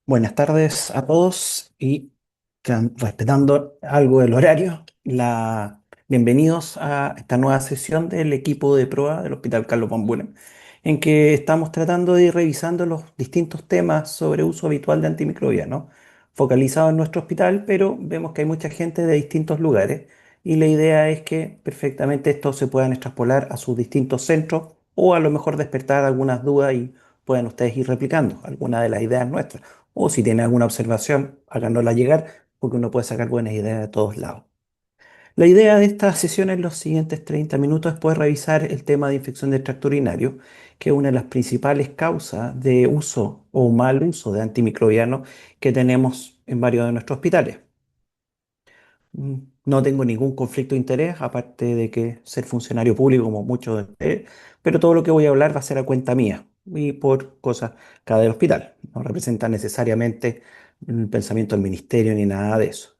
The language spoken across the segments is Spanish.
Buenas tardes a todos y respetando algo del horario, bienvenidos a esta nueva sesión del equipo de prueba del Hospital Carlos Von Buren, en que estamos tratando de ir revisando los distintos temas sobre uso habitual de antimicrobianos, focalizado en nuestro hospital, pero vemos que hay mucha gente de distintos lugares y la idea es que perfectamente estos se puedan extrapolar a sus distintos centros o a lo mejor despertar algunas dudas y puedan ustedes ir replicando algunas de las ideas nuestras. O si tiene alguna observación, háganosla llegar, porque uno puede sacar buenas ideas de todos lados. La idea de esta sesión en los siguientes 30 minutos es poder revisar el tema de infección del tracto urinario, que es una de las principales causas de uso o mal uso de antimicrobianos que tenemos en varios de nuestros hospitales. No tengo ningún conflicto de interés, aparte de que ser funcionario público como muchos de ustedes, pero todo lo que voy a hablar va a ser a cuenta mía y por cosas cada del hospital. No representa necesariamente el pensamiento del ministerio ni nada de eso.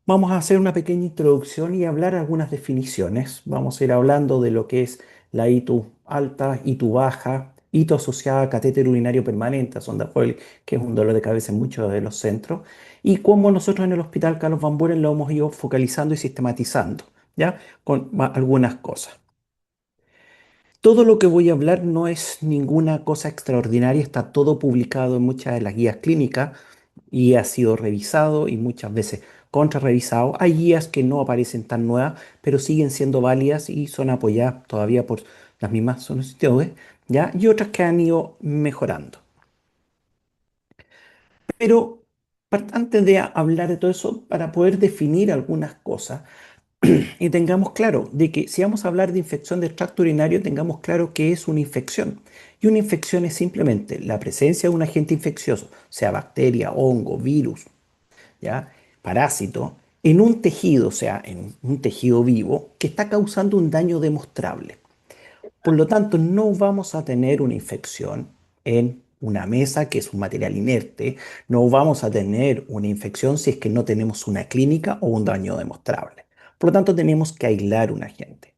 Vamos a hacer una pequeña introducción y hablar algunas definiciones. Vamos a ir hablando de lo que es la ITU alta, ITU baja, ITU asociada a catéter urinario permanente, a sonda Foley, que es un dolor de cabeza en muchos de los centros, y cómo nosotros en el Hospital Carlos Van Buren lo hemos ido focalizando y sistematizando, ¿ya? Con algunas cosas. Todo lo que voy a hablar no es ninguna cosa extraordinaria, está todo publicado en muchas de las guías clínicas y ha sido revisado y muchas veces contrarrevisado. Hay guías que no aparecen tan nuevas, pero siguen siendo válidas y son apoyadas todavía por las mismas solicitudes, ¿ya? Y otras que han ido mejorando. Pero antes de hablar de todo eso, para poder definir algunas cosas, y tengamos claro de que si vamos a hablar de infección del tracto urinario, tengamos claro qué es una infección. Y una infección es simplemente la presencia de un agente infeccioso, sea bacteria, hongo, virus, ¿ya? Parásito, en un tejido, o sea, en un tejido vivo, que está causando un daño demostrable. Por lo tanto, no vamos a tener una infección en una mesa, que es un material inerte. No vamos a tener una infección si es que no tenemos una clínica o un daño demostrable. Por lo tanto, tenemos que aislar un agente.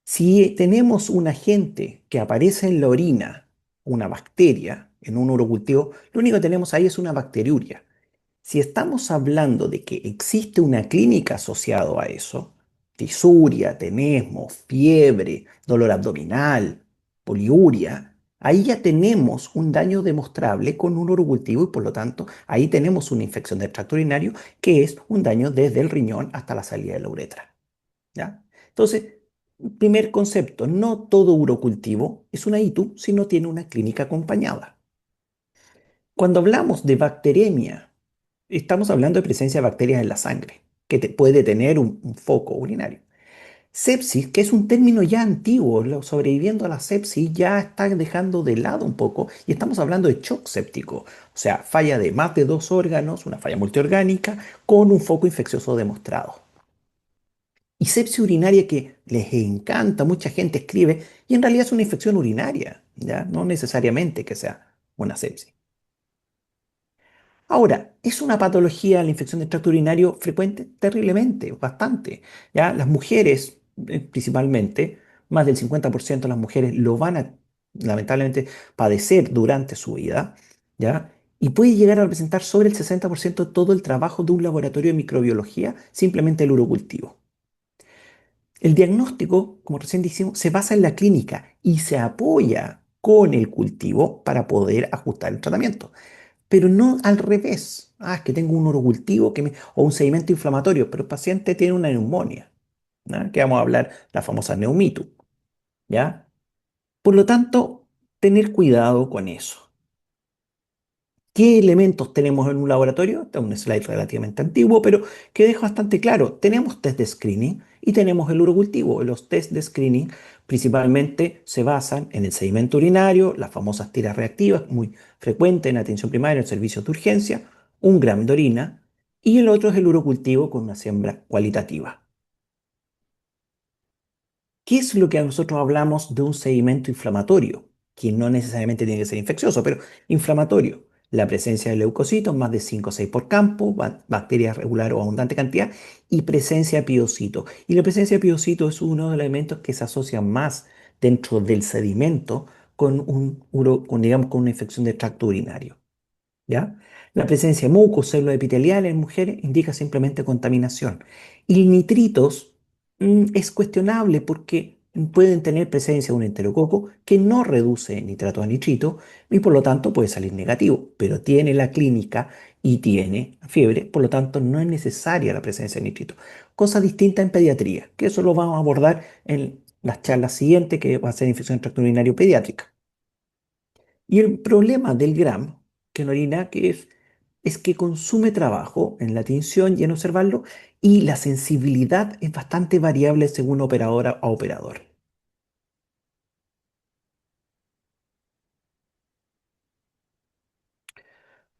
Si tenemos un agente que aparece en la orina, una bacteria, en un urocultivo, lo único que tenemos ahí es una bacteriuria. Si estamos hablando de que existe una clínica asociado a eso, tisuria, tenesmo, fiebre, dolor abdominal, poliuria, ahí ya tenemos un daño demostrable con un urocultivo y por lo tanto ahí tenemos una infección del tracto urinario que es un daño desde el riñón hasta la salida de la uretra, ¿ya? Entonces, primer concepto, no todo urocultivo es una ITU si no tiene una clínica acompañada. Cuando hablamos de bacteremia, estamos hablando de presencia de bacterias en la sangre, que puede tener un foco urinario. Sepsis, que es un término ya antiguo, sobreviviendo a la sepsis ya está dejando de lado un poco y estamos hablando de shock séptico, o sea, falla de más de dos órganos, una falla multiorgánica con un foco infeccioso demostrado. Y sepsis urinaria que les encanta, mucha gente escribe, y en realidad es una infección urinaria, ¿ya? No necesariamente que sea una sepsis. Ahora, ¿es una patología la infección del tracto urinario frecuente? Terriblemente, bastante. ¿Ya? Las mujeres, principalmente, más del 50% de las mujeres lo van a lamentablemente padecer durante su vida, ¿ya? Y puede llegar a representar sobre el 60% de todo el trabajo de un laboratorio de microbiología, simplemente el urocultivo. El diagnóstico, como recién dijimos, se basa en la clínica y se apoya con el cultivo para poder ajustar el tratamiento, pero no al revés. Ah, es que tengo un urocultivo o un sedimento inflamatorio, pero el paciente tiene una neumonía, ¿ya? Que vamos a hablar, la famosa neumitis, ¿ya? Por lo tanto, tener cuidado con eso. ¿Qué elementos tenemos en un laboratorio? Este es un slide relativamente antiguo, pero que deja bastante claro. Tenemos test de screening y tenemos el urocultivo. Los test de screening principalmente se basan en el sedimento urinario, las famosas tiras reactivas, muy frecuente en atención primaria, en servicios de urgencia, un gram de orina, y el otro es el urocultivo con una siembra cualitativa. ¿Qué es lo que a nosotros hablamos de un sedimento inflamatorio? Que no necesariamente tiene que ser infeccioso, pero inflamatorio. La presencia de leucocitos, más de 5 o 6 por campo, bacterias regular o abundante cantidad, y presencia de piocitos. Y la presencia de piocitos es uno de los elementos que se asocia más dentro del sedimento con, digamos, con una infección de tracto urinario. ¿Ya? La presencia de mucos, células epiteliales en mujeres indica simplemente contaminación. Y nitritos es cuestionable porque pueden tener presencia de un enterococo que no reduce nitrato a nitrito y por lo tanto puede salir negativo, pero tiene la clínica y tiene fiebre, por lo tanto no es necesaria la presencia de nitrito. Cosa distinta en pediatría, que eso lo vamos a abordar en las charlas siguientes, que va a ser infección de tracto urinario pediátrica. Y el problema del Gram, que en orina, es que consume trabajo en la tinción y en observarlo, y la sensibilidad es bastante variable según operadora a operador.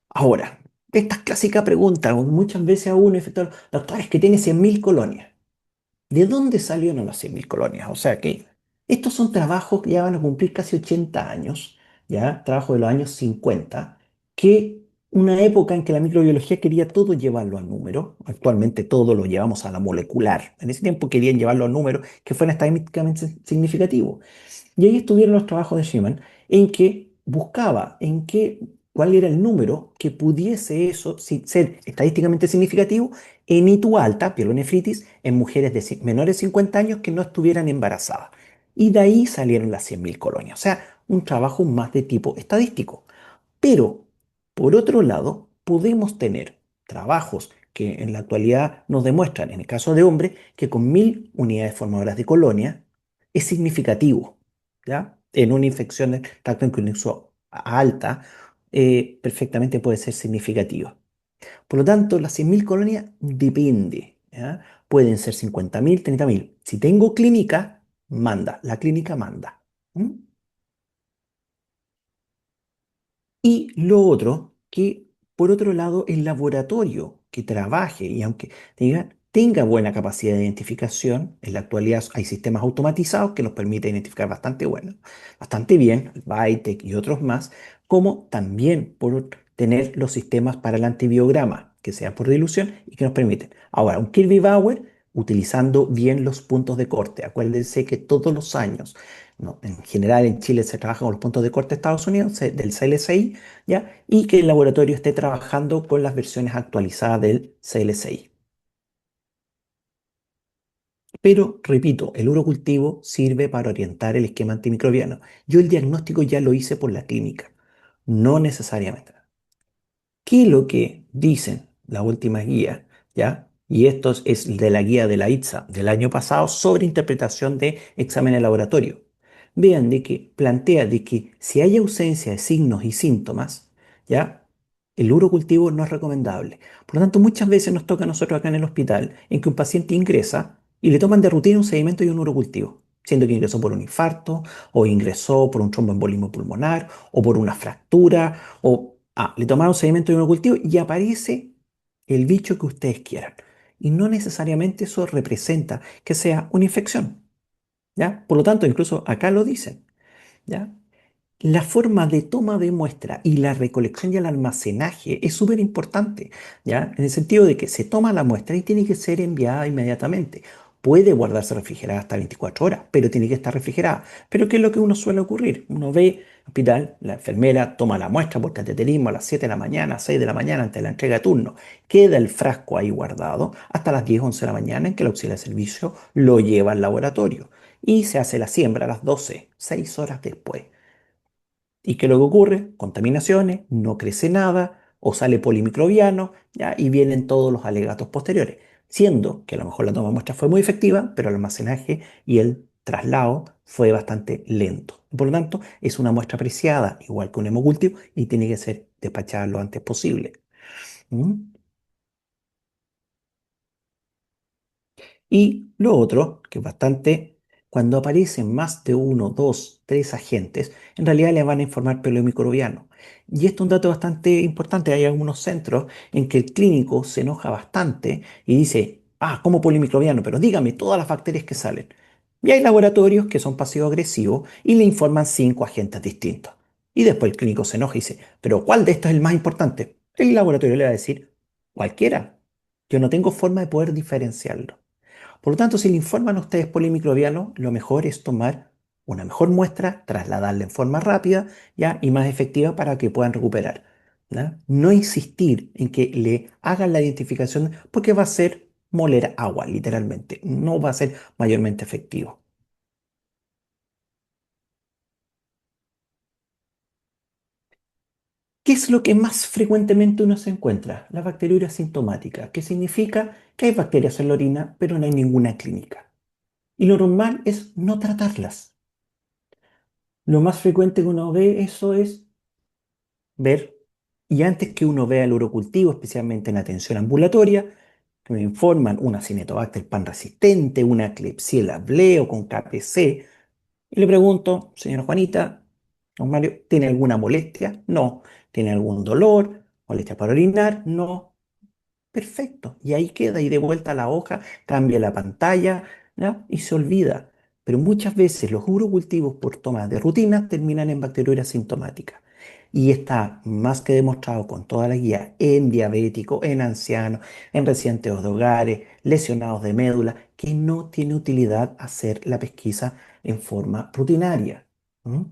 Ahora, esta clásica pregunta, muchas veces a uno, doctor, es que tiene 100.000 colonias. ¿De dónde salieron las 100.000 colonias? O sea que estos son trabajos que ya van a cumplir casi 80 años, ya, trabajo de los años 50, que una época en que la microbiología quería todo llevarlo al número, actualmente todo lo llevamos a la molecular. En ese tiempo querían llevarlo al número que fuera estadísticamente significativo. Y ahí estuvieron los trabajos de Schumann en que buscaba cuál era el número que pudiese eso ser estadísticamente significativo en ITU alta, pielonefritis, en mujeres de menores de 50 años que no estuvieran embarazadas. Y de ahí salieron las 100.000 colonias. O sea, un trabajo más de tipo estadístico. Pero, por otro lado, podemos tener trabajos que en la actualidad nos demuestran, en el caso de hombres, que con 1.000 unidades formadoras de colonia es significativo, ¿ya? En una infección de tracto intestinal alta, perfectamente puede ser significativo. Por lo tanto, las 100.000 colonias depende, ¿ya? Pueden ser 50.000, 30.000. Si tengo clínica, manda, la clínica manda. ¿Mm? Y lo otro, que por otro lado, el laboratorio que trabaje y aunque tenga buena capacidad de identificación, en la actualidad hay sistemas automatizados que nos permiten identificar bastante bueno, bastante bien, el Vitek y otros más, como también por tener los sistemas para el antibiograma, que sea por dilución y que nos permiten. Ahora, un Kirby Bauer utilizando bien los puntos de corte. Acuérdense que todos los años, ¿no? En general en Chile se trabaja con los puntos de corte de Estados Unidos, del CLSI, ¿ya? Y que el laboratorio esté trabajando con las versiones actualizadas del CLSI. Pero, repito, el urocultivo sirve para orientar el esquema antimicrobiano. Yo el diagnóstico ya lo hice por la clínica, no necesariamente. ¿Qué es lo que dicen las últimas guías? ¿Ya? Y esto es de la guía de la ITSA del año pasado sobre interpretación de exámenes de laboratorio. Vean de que plantea de que si hay ausencia de signos y síntomas, ¿ya? El urocultivo no es recomendable. Por lo tanto, muchas veces nos toca a nosotros acá en el hospital en que un paciente ingresa y le toman de rutina un sedimento y un urocultivo, siendo que ingresó por un infarto o ingresó por un tromboembolismo pulmonar o por una fractura le tomaron sedimento de un cultivo y aparece el bicho que ustedes quieran. Y no necesariamente eso representa que sea una infección, ¿ya? Por lo tanto, incluso acá lo dicen, ¿ya? La forma de toma de muestra y la recolección y el almacenaje es súper importante, ¿ya? En el sentido de que se toma la muestra y tiene que ser enviada inmediatamente. Puede guardarse refrigerada hasta 24 horas, pero tiene que estar refrigerada. Pero ¿qué es lo que uno suele ocurrir? Uno ve hospital, la enfermera toma la muestra por cateterismo a las 7 de la mañana, 6 de la mañana antes de la entrega de turno. Queda el frasco ahí guardado hasta las 10, 11 de la mañana en que el auxiliar de servicio lo lleva al laboratorio. Y se hace la siembra a las 12, 6 horas después. ¿Y qué es lo que ocurre? Contaminaciones, no crece nada, o sale polimicrobiano, ¿ya? Y vienen todos los alegatos posteriores, siendo que a lo mejor la toma de muestra fue muy efectiva, pero el almacenaje y el traslado fue bastante lento. Por lo tanto, es una muestra apreciada, igual que un hemocultivo, y tiene que ser despachada lo antes posible. ¿Mm? Y lo otro, que es bastante, cuando aparecen más de uno, dos, tres agentes, en realidad le van a informar pelo microbiano. Y esto es un dato bastante importante. Hay algunos centros en que el clínico se enoja bastante y dice, como polimicrobiano, pero dígame todas las bacterias que salen. Y hay laboratorios que son pasivo-agresivos y le informan cinco agentes distintos. Y después el clínico se enoja y dice, pero ¿cuál de estos es el más importante? El laboratorio le va a decir, cualquiera. Yo no tengo forma de poder diferenciarlo. Por lo tanto, si le informan a ustedes polimicrobiano, lo mejor es tomar una mejor muestra, trasladarla en forma rápida, ¿ya? Y más efectiva para que puedan recuperar. ¿ya? No insistir en que le hagan la identificación porque va a ser moler agua, literalmente. No va a ser mayormente efectivo. ¿Qué es lo que más frecuentemente uno se encuentra? La bacteriuria sintomática, que significa que hay bacterias en la orina, pero no hay ninguna clínica. Y lo normal es no tratarlas. Lo más frecuente que uno ve eso es ver, y antes que uno vea el urocultivo, especialmente en atención ambulatoria, que me informan una Cinetobacter pan resistente, una Klebsiella bleo con KPC, y le pregunto, señora Juanita, don Mario, ¿tiene alguna molestia? No. ¿Tiene algún dolor? ¿Molestia para orinar? No. Perfecto. Y ahí queda, y de vuelta a la hoja, cambia la pantalla, ¿ya? Y se olvida. Pero muchas veces los urocultivos por toma de rutina terminan en bacteriuria sintomática. Y está más que demostrado con toda la guía en diabéticos, en ancianos, en residentes de hogares, lesionados de médula, que no tiene utilidad hacer la pesquisa en forma rutinaria. ¿Mm?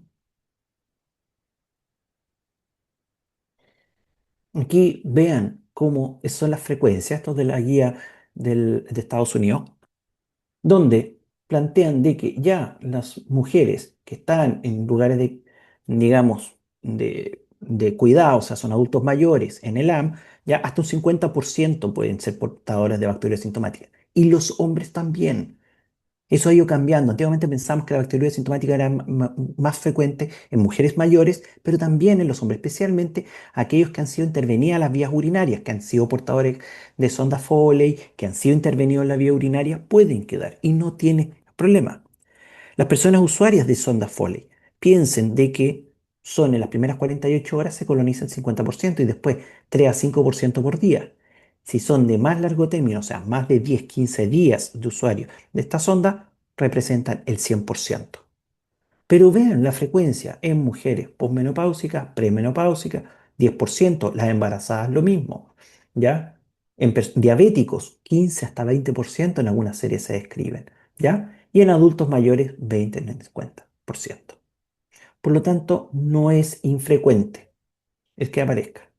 Aquí vean cómo son las frecuencias, esto es de la guía de Estados Unidos, donde plantean de que ya las mujeres que están en lugares de, digamos, de cuidado, o sea, son adultos mayores en el AM, ya hasta un 50% pueden ser portadores de bacterias sintomáticas. Y los hombres también. Eso ha ido cambiando. Antiguamente pensamos que la bacteriuria sintomática era más frecuente en mujeres mayores, pero también en los hombres, especialmente aquellos que han sido intervenidas las vías urinarias, que han sido portadores de sonda Foley, que han sido intervenidos en la vía urinaria, pueden quedar y no tiene problema. Las personas usuarias de sonda Foley piensen de que son en las primeras 48 horas se coloniza el 50% y después 3 a 5% por día. Si son de más largo término, o sea, más de 10, 15 días de usuario de esta sonda, representan el 100%. Pero vean la frecuencia en mujeres posmenopáusicas, premenopáusicas, 10%, las embarazadas lo mismo, ¿ya? En diabéticos, 15 hasta 20% en algunas series se describen, ¿ya? Y en adultos mayores, 20 en el 50%. Por lo tanto, no es infrecuente el que aparezca.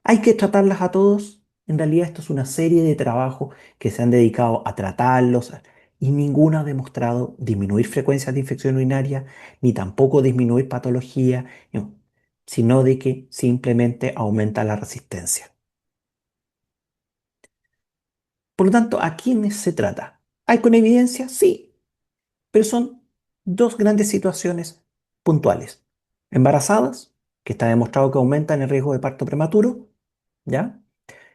¿Hay que tratarlas a todos? En realidad esto es una serie de trabajos que se han dedicado a tratarlos y ninguno ha demostrado disminuir frecuencias de infección urinaria ni tampoco disminuir patología, no, sino de que simplemente aumenta la resistencia. Por lo tanto, ¿a quiénes se trata? ¿Hay con evidencia? Sí, pero son dos grandes situaciones puntuales. Embarazadas, que está demostrado que aumentan el riesgo de parto prematuro, ¿ya?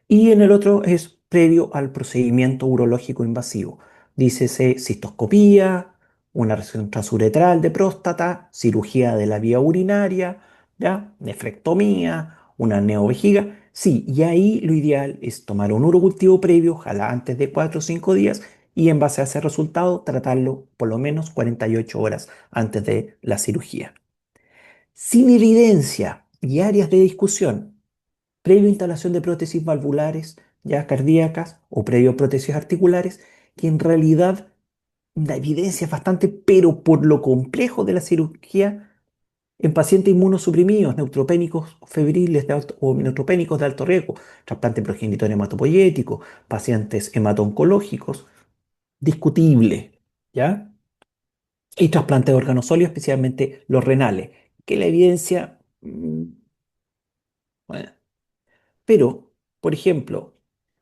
Y en el otro es previo al procedimiento urológico invasivo. Dícese cistoscopía, una resección transuretral de próstata, cirugía de la vía urinaria, ¿ya? Nefrectomía, una neovejiga. Sí, y ahí lo ideal es tomar un urocultivo previo, ojalá antes de 4 o 5 días, y en base a ese resultado tratarlo por lo menos 48 horas antes de la cirugía. Sin evidencia y áreas de discusión, previo instalación de prótesis valvulares ya cardíacas o previo prótesis articulares, que en realidad la evidencia es bastante, pero por lo complejo de la cirugía en pacientes inmunosuprimidos, neutropénicos febriles o neutropénicos de alto riesgo, trasplante progenitor hematopoyético, pacientes hemato-oncológicos, discutible, ¿ya? Y trasplante de órganos sólidos, especialmente los renales, que la evidencia, bueno, pero, por ejemplo,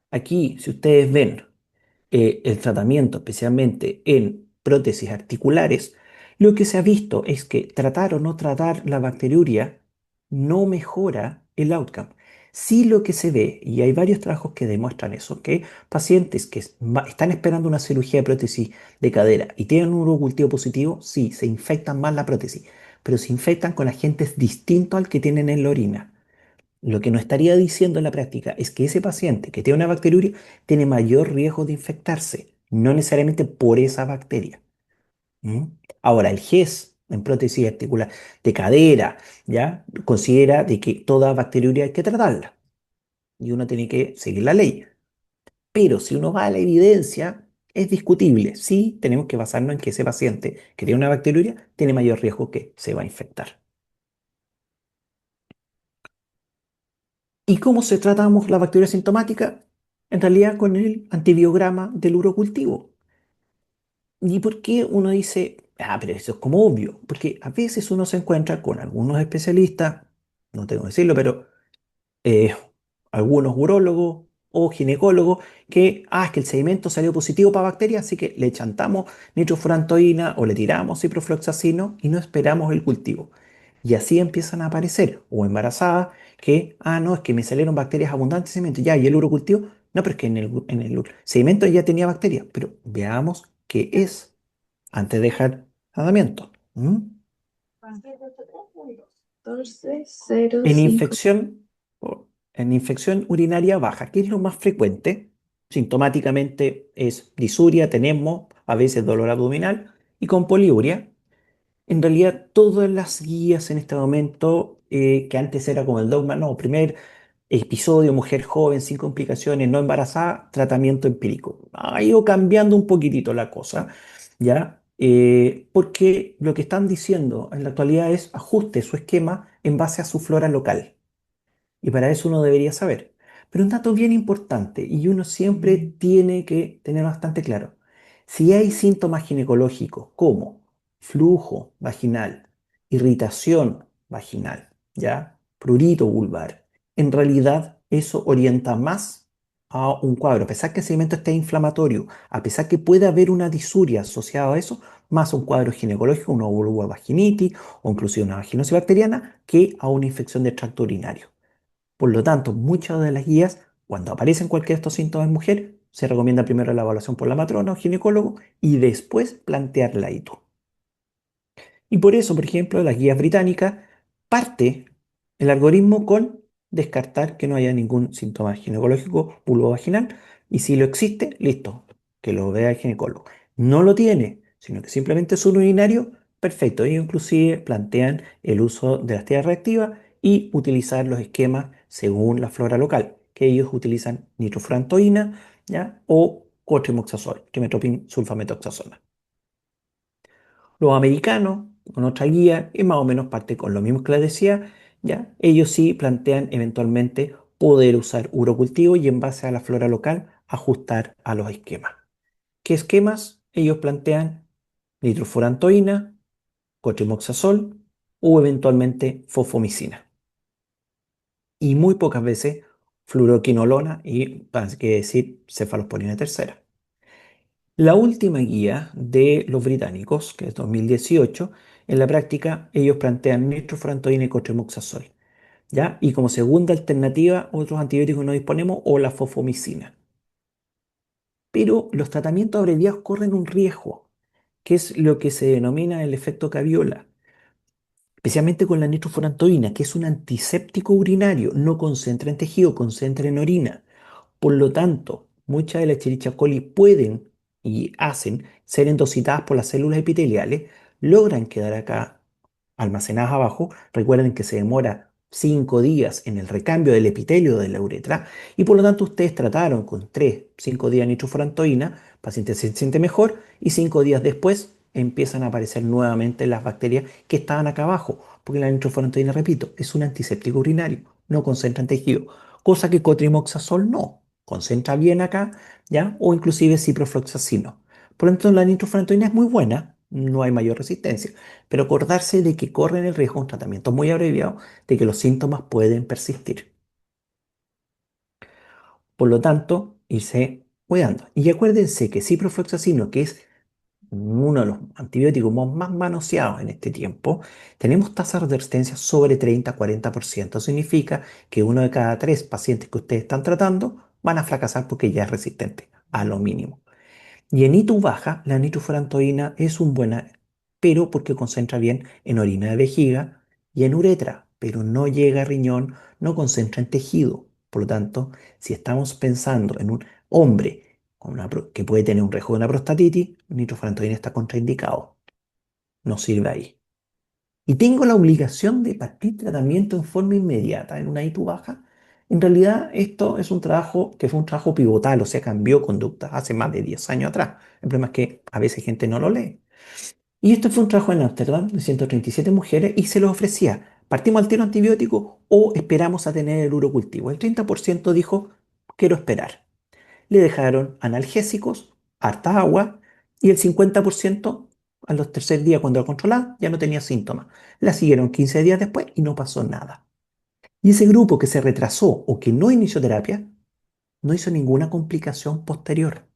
aquí, si ustedes ven el tratamiento, especialmente en prótesis articulares, lo que se ha visto es que tratar o no tratar la bacteriuria no mejora el outcome. Sí lo que se ve, y hay varios trabajos que demuestran eso, que pacientes que están esperando una cirugía de prótesis de cadera y tienen un urocultivo positivo, sí, se infectan más la prótesis, pero se infectan con agentes distintos al que tienen en la orina. Lo que no estaría diciendo en la práctica es que ese paciente que tiene una bacteriuria tiene mayor riesgo de infectarse, no necesariamente por esa bacteria. ¿Mm? Ahora, el GES en prótesis articular de cadera, ¿ya? Considera de que toda bacteriuria hay que tratarla y uno tiene que seguir la ley. Pero si uno va a la evidencia, es discutible. Sí, tenemos que basarnos en que ese paciente que tiene una bacteriuria tiene mayor riesgo que se va a infectar. ¿Y cómo se tratamos la bacteria sintomática? En realidad con el antibiograma del urocultivo. ¿Y por qué uno dice, ah, pero eso es como obvio? Porque a veces uno se encuentra con algunos especialistas, no tengo que decirlo, pero eh, algunos urólogos o ginecólogos que, es que el sedimento salió positivo para bacterias, así que le chantamos nitrofurantoína o le tiramos ciprofloxacino y no esperamos el cultivo. Y así empiezan a aparecer, o embarazadas, que, no, es que me salieron bacterias abundantes en sedimento, ya, y el urocultivo, no, pero es que en el sedimento ya tenía bacterias, pero veamos qué es antes de dejar tratamiento. ¿Mm? Entonces, cero En cinco. infección, en infección urinaria baja, ¿qué es lo más frecuente? Sintomáticamente es disuria, tenemos a veces dolor abdominal y con poliuria. En realidad, todas las guías en este momento, que antes era como el dogma, no, primer episodio, mujer joven, sin complicaciones, no embarazada, tratamiento empírico. Ha ido cambiando un poquitito la cosa, ¿ya? Porque lo que están diciendo en la actualidad es ajuste su esquema en base a su flora local. Y para eso uno debería saber. Pero un dato bien importante y uno siempre tiene que tener bastante claro. Si hay síntomas ginecológicos como flujo vaginal, irritación vaginal, ¿ya? Prurito vulvar, en realidad eso orienta más a un cuadro. A pesar que el sedimento esté inflamatorio, a pesar que pueda haber una disuria asociada a eso, más a un cuadro ginecológico, una vulvovaginitis o inclusive una vaginosis bacteriana, que a una infección de tracto urinario. Por lo tanto, muchas de las guías, cuando aparecen cualquiera de estos síntomas en mujer, se recomienda primero la evaluación por la matrona o ginecólogo y después plantear la ITU. Y por eso, por ejemplo, las guías británicas parte el algoritmo con descartar que no haya ningún síntoma ginecológico vulvovaginal y si lo existe, listo, que lo vea el ginecólogo. No lo tiene, sino que simplemente es un urinario, perfecto. Ellos inclusive plantean el uso de las tierras reactivas y utilizar los esquemas según la flora local, que ellos utilizan nitrofurantoína, ¿ya? O cotrimoxazol, trimethoprim sulfamethoxazona. Los americanos, con otra guía, y más o menos parte con lo mismo que les decía, ¿ya? Ellos sí plantean eventualmente poder usar urocultivo y en base a la flora local ajustar a los esquemas. ¿Qué esquemas? Ellos plantean nitrofurantoína, cotrimoxazol o eventualmente fosfomicina. Y muy pocas veces fluoroquinolona y, para qué decir, cefalosporina tercera. La última guía de los británicos, que es 2018, en la práctica ellos plantean nitrofurantoína y cotrimoxazol, ¿ya? Y como segunda alternativa, otros antibióticos no disponemos o la fosfomicina. Pero los tratamientos abreviados corren un riesgo, que es lo que se denomina el efecto Caviola, especialmente con la nitrofurantoína, que es un antiséptico urinario, no concentra en tejido, concentra en orina. Por lo tanto, muchas de las Escherichia coli pueden y hacen ser endocitadas por las células epiteliales, logran quedar acá almacenadas abajo. Recuerden que se demora 5 días en el recambio del epitelio de la uretra y por lo tanto ustedes trataron con 3, 5 días nitrofurantoína, el paciente se siente mejor y 5 días después empiezan a aparecer nuevamente las bacterias que estaban acá abajo, porque la nitrofurantoína, repito, es un antiséptico urinario, no concentra en tejido, cosa que cotrimoxazol no, concentra bien acá, ¿ya? O inclusive ciprofloxacino. Por lo tanto, la nitrofurantoína es muy buena, no hay mayor resistencia, pero acordarse de que corren el riesgo, un tratamiento muy abreviado, de que los síntomas pueden persistir. Por lo tanto, irse cuidando. Y acuérdense que ciprofloxacino, que es uno de los antibióticos más manoseados en este tiempo, tenemos tasas de resistencia sobre 30-40%. Significa que uno de cada 3 pacientes que ustedes están tratando van a fracasar porque ya es resistente, a lo mínimo. Y en ITU baja, la nitrofurantoína es un buena, pero porque concentra bien en orina de vejiga y en uretra, pero no llega a riñón, no concentra en tejido. Por lo tanto, si estamos pensando en un hombre que puede tener un riesgo de una prostatitis, nitrofurantoína está contraindicado. No sirve ahí. Y tengo la obligación de partir tratamiento en forma inmediata en una ITU baja. En realidad, esto es un trabajo que fue un trabajo pivotal, o sea, cambió conducta hace más de 10 años atrás. El problema es que a veces gente no lo lee. Y esto fue un trabajo en Ámsterdam de 137 mujeres y se los ofrecía ¿Partimos al tiro antibiótico o esperamos a tener el urocultivo? El 30% dijo, quiero esperar. Le dejaron analgésicos, harta agua y el 50% a los tercer días cuando la controlaban ya no tenía síntomas. La siguieron 15 días después y no pasó nada. Y ese grupo que se retrasó o que no inició terapia no hizo ninguna complicación posterior.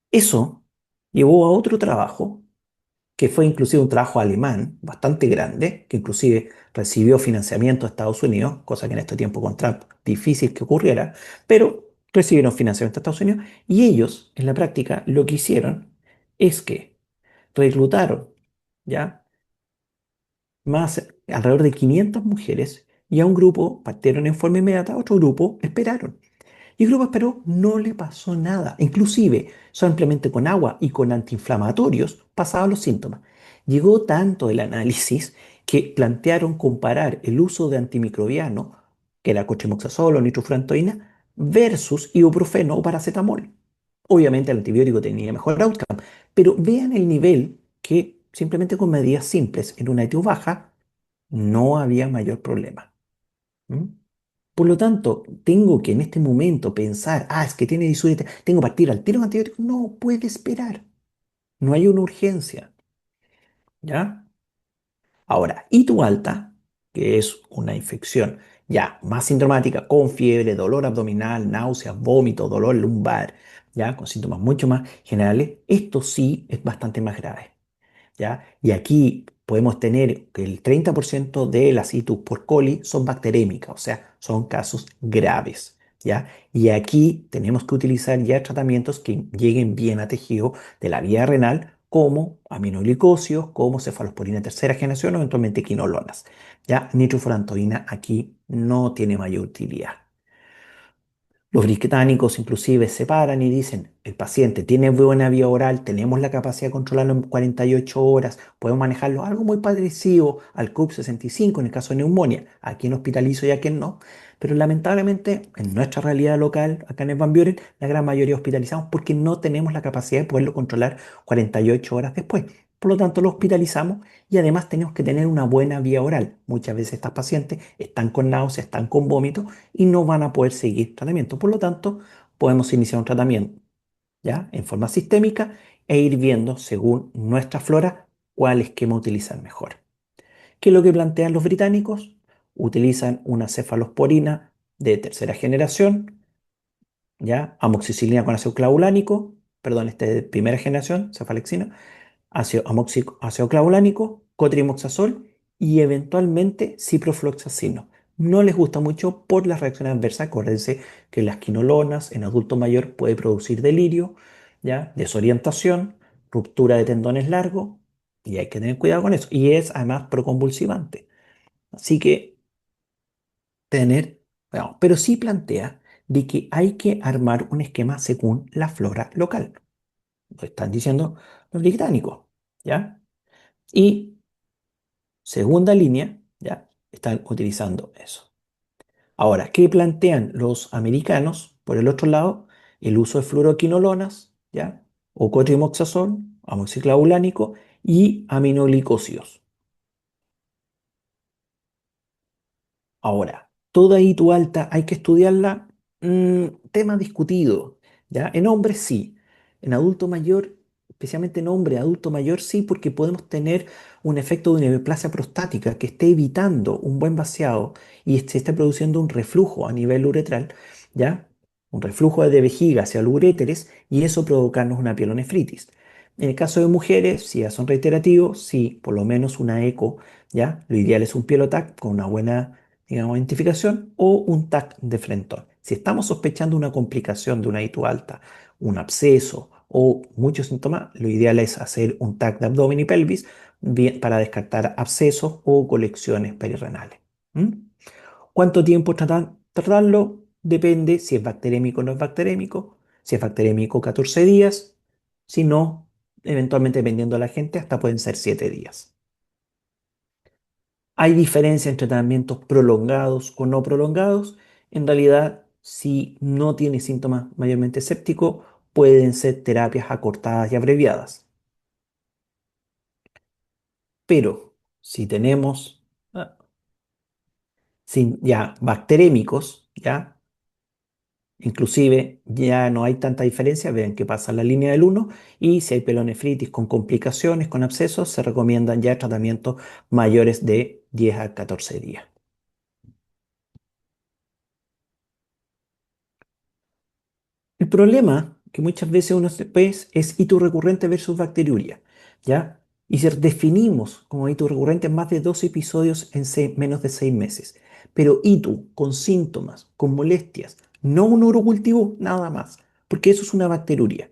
Eso llevó a otro trabajo, que fue inclusive un trabajo alemán bastante grande, que inclusive recibió financiamiento de Estados Unidos, cosa que en este tiempo con Trump difícil que ocurriera, pero recibieron financiamiento de Estados Unidos y ellos en la práctica lo que hicieron es que reclutaron ya más alrededor de 500 mujeres y a un grupo partieron en forma inmediata, a otro grupo esperaron. Y el grupo esperó, no le pasó nada. Inclusive, simplemente con agua y con antiinflamatorios pasaban los síntomas. Llegó tanto el análisis que plantearon comparar el uso de antimicrobiano, que era cotrimoxazol o nitrofurantoína, versus ibuprofeno o paracetamol. Obviamente el antibiótico tenía mejor outcome, pero vean el nivel que simplemente con medidas simples en una ETU baja no había mayor problema. ¿Mm? Por lo tanto, tengo que en este momento pensar, es que tiene disueto, tengo que partir al tiro con antibiótico. No puede esperar. No hay una urgencia. ¿Ya? Ahora, y tu alta, que es una infección ya más sintomática, con fiebre, dolor abdominal, náuseas, vómito, dolor lumbar, ya con síntomas mucho más generales, esto sí es bastante más grave. ¿Ya? Y aquí podemos tener que el 30% de las ITUs por coli son bacterémicas, o sea, son casos graves, ¿ya? Y aquí tenemos que utilizar ya tratamientos que lleguen bien a tejido de la vía renal, como aminoglicosios, como cefalosporina tercera generación o eventualmente quinolonas, ¿ya? Nitrofurantoína aquí no tiene mayor utilidad. Los británicos inclusive se paran y dicen, el paciente tiene buena vía oral, tenemos la capacidad de controlarlo en 48 horas, podemos manejarlo, algo muy parecido al CUP 65 en el caso de neumonía, a quien hospitalizo y a quien no, pero lamentablemente en nuestra realidad local, acá en el Van Buren, la gran mayoría hospitalizamos porque no tenemos la capacidad de poderlo controlar 48 horas después. Por lo tanto, lo hospitalizamos y además tenemos que tener una buena vía oral. Muchas veces estas pacientes están con náuseas, están con vómitos y no van a poder seguir tratamiento. Por lo tanto, podemos iniciar un tratamiento ya en forma sistémica e ir viendo según nuestra flora cuál esquema utilizar mejor. ¿Qué es lo que plantean los británicos? Utilizan una cefalosporina de tercera generación, ya amoxicilina con ácido clavulánico, perdón, este de primera generación, cefalexina, ácido clavulánico, cotrimoxazol y eventualmente ciprofloxacino. No les gusta mucho por las reacciones adversas. Acuérdense que las quinolonas en adulto mayor puede producir delirio, ¿ya? Desorientación, ruptura de tendones largos y hay que tener cuidado con eso. Y es además proconvulsivante. Así que tener, cuidado. Pero sí plantea de que hay que armar un esquema según la flora local. Lo están diciendo los británicos, ¿ya? Y segunda línea, ya están utilizando eso. Ahora, ¿qué plantean los americanos? Por el otro lado, el uso de fluoroquinolonas, ¿ya? O cotrimoxazol, amoxiclavulánico y aminoglicosidos. Ahora, toda ITU alta hay que estudiarla. Tema discutido, ¿ya? En hombres sí, en adulto mayor, especialmente en hombre adulto mayor sí, porque podemos tener un efecto de una neoplasia prostática que esté evitando un buen vaciado y se esté produciendo un reflujo a nivel uretral, ¿ya? Un reflujo de vejiga hacia los uréteres y eso provocarnos una pielonefritis. En el caso de mujeres, si ya son reiterativos, sí, por lo menos una eco, ¿ya? Lo ideal es un pielotac con una buena digamos, identificación o un TAC de frentón. Si estamos sospechando una complicación de una ITU alta, un absceso o muchos síntomas, lo ideal es hacer un TAC de abdomen y pelvis para descartar abscesos o colecciones perirenales. ¿Mm? ¿Cuánto tiempo tratarlo? Depende si es bacterémico o no es bacterémico. Si es bacterémico, 14 días. Si no, eventualmente dependiendo de la gente, hasta pueden ser 7 días. ¿Hay diferencia entre tratamientos prolongados o no prolongados? En realidad, si no tiene síntomas mayormente sépticos, pueden ser terapias acortadas y abreviadas. Pero si tenemos ya bacterémicos, ya. Inclusive ya no hay tanta diferencia, vean que pasa la línea del uno y si hay pelonefritis con complicaciones, con abscesos, se recomiendan ya tratamientos mayores de 10 a 14 días. El problema que muchas veces uno se pues, es hito recurrente versus bacteriuria, ¿ya? Y si definimos como hito recurrente más de 2 episodios en menos de 6 meses, pero hito con síntomas, con molestias, no un urocultivo, nada más, porque eso es una bacteriuria.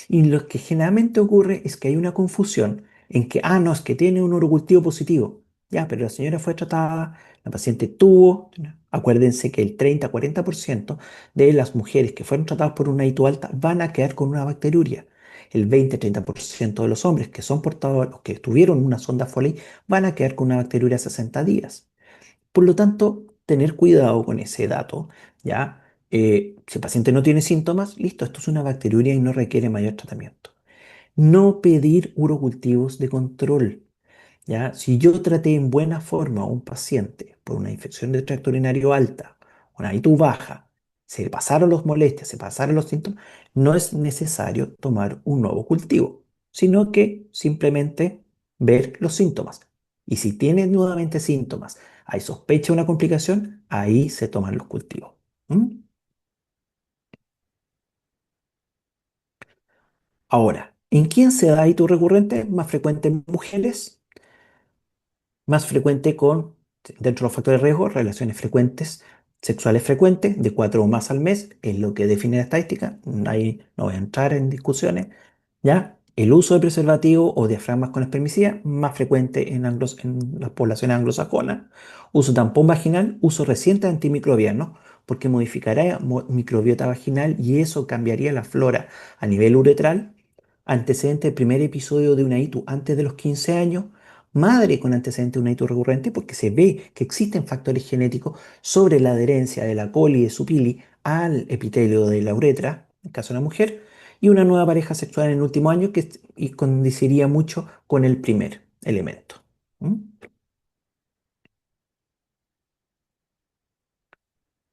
Y lo que generalmente ocurre es que hay una confusión en que, no, es que tiene un urocultivo positivo. Ya, pero la señora fue tratada, la paciente tuvo, acuérdense que el 30-40% de las mujeres que fueron tratadas por una ITU alta van a quedar con una bacteriuria. El 20-30% de los hombres que son portadores, o que tuvieron una sonda Foley, van a quedar con una bacteriuria a 60 días. Por lo tanto, tener cuidado con ese dato, ¿ya? Si el paciente no tiene síntomas, listo, esto es una bacteriuria y no requiere mayor tratamiento. No pedir urocultivos de control, ¿ya? Si yo traté en buena forma a un paciente por una infección del tracto urinario alta, una ITU baja, se le pasaron las molestias, se pasaron los síntomas, no es necesario tomar un nuevo cultivo, sino que simplemente ver los síntomas. Y si tiene nuevamente síntomas, hay sospecha de una complicación, ahí se toman los cultivos. ¿Mm? Ahora, ¿en quién se da ITU recurrente? Más frecuente en mujeres, más frecuente con, dentro de los factores de riesgo, relaciones frecuentes, sexuales frecuentes, de 4 o más al mes, es lo que define la estadística. Ahí no voy a entrar en discusiones. ¿Ya? El uso de preservativo o diafragmas con espermicida, más frecuente en las poblaciones anglosajonas. Uso tampón vaginal, uso reciente de antimicrobiano, porque modificará microbiota vaginal y eso cambiaría la flora a nivel uretral. Antecedente del primer episodio de una ITU antes de los 15 años, madre con antecedente de una ITU recurrente, porque se ve que existen factores genéticos sobre la adherencia de la coli y de su pili al epitelio de la uretra, en el caso de la mujer, y una nueva pareja sexual en el último año que y coincidiría mucho con el primer elemento. ¿Mm?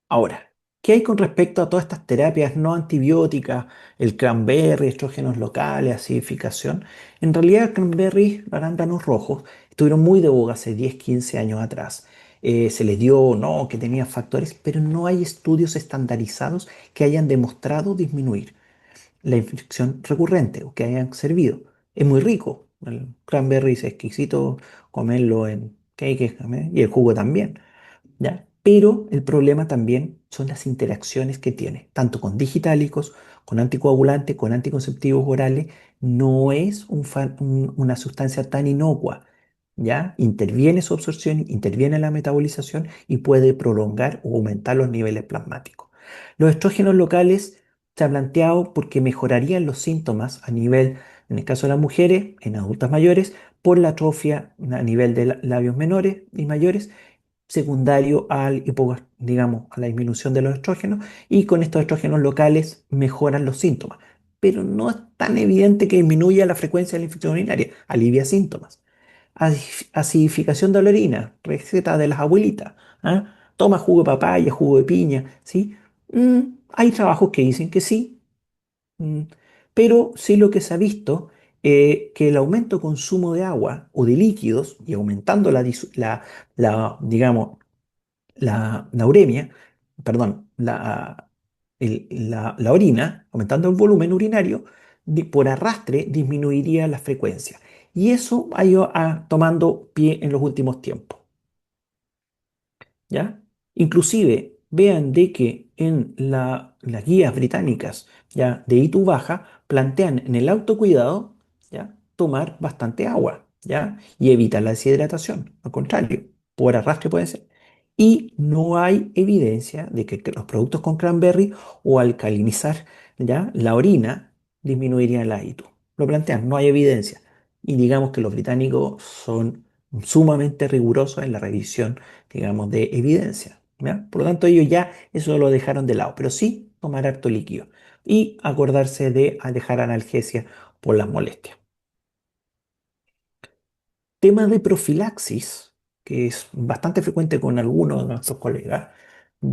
Ahora, ¿qué hay con respecto a todas estas terapias no antibióticas, el cranberry, estrógenos locales, acidificación? En realidad, el cranberry, los arándanos rojos, estuvieron muy de boga hace 10, 15 años atrás. Se les dio, no, que tenían factores, pero no hay estudios estandarizados que hayan demostrado disminuir la infección recurrente o que hayan servido. Es muy rico. El cranberry es exquisito comerlo en cakes, ¿eh? Y el jugo también. ¿Ya? Pero el problema también son las interacciones que tiene, tanto con digitálicos, con anticoagulantes, con anticonceptivos orales. No es una sustancia tan inocua, ¿ya? Interviene su absorción, interviene la metabolización y puede prolongar o aumentar los niveles plasmáticos. Los estrógenos locales se ha planteado porque mejorarían los síntomas a nivel, en el caso de las mujeres, en adultas mayores, por la atrofia a nivel de labios menores y mayores secundario digamos, a la disminución de los estrógenos y con estos estrógenos locales mejoran los síntomas. Pero no es tan evidente que disminuya la frecuencia de la infección urinaria, alivia síntomas. Acidificación de la orina, receta de las abuelitas. ¿Ah? Toma jugo de papaya, jugo de piña, ¿sí? Hay trabajos que dicen que sí, mm, pero sí lo que se ha visto que el aumento de consumo de agua o de líquidos y aumentando digamos, la uremia, perdón, la orina, aumentando el volumen urinario, por arrastre disminuiría la frecuencia. Y eso ha ido tomando pie en los últimos tiempos. ¿Ya? Inclusive, vean de que en las guías británicas, ¿ya? De ITU baja, plantean en el autocuidado, ¿ya? Tomar bastante agua, ¿ya? Y evitar la deshidratación, al contrario, por arrastre puede ser. Y no hay evidencia de que los productos con cranberry o alcalinizar, ¿ya? La orina disminuirían la ITU. Lo plantean, no hay evidencia. Y digamos que los británicos son sumamente rigurosos en la revisión, digamos, de evidencia. ¿Ya? Por lo tanto, ellos ya eso lo dejaron de lado, pero sí tomar harto líquido y acordarse de dejar analgesia por las molestias. Tema de profilaxis. que es bastante frecuente con algunos de nuestros colegas,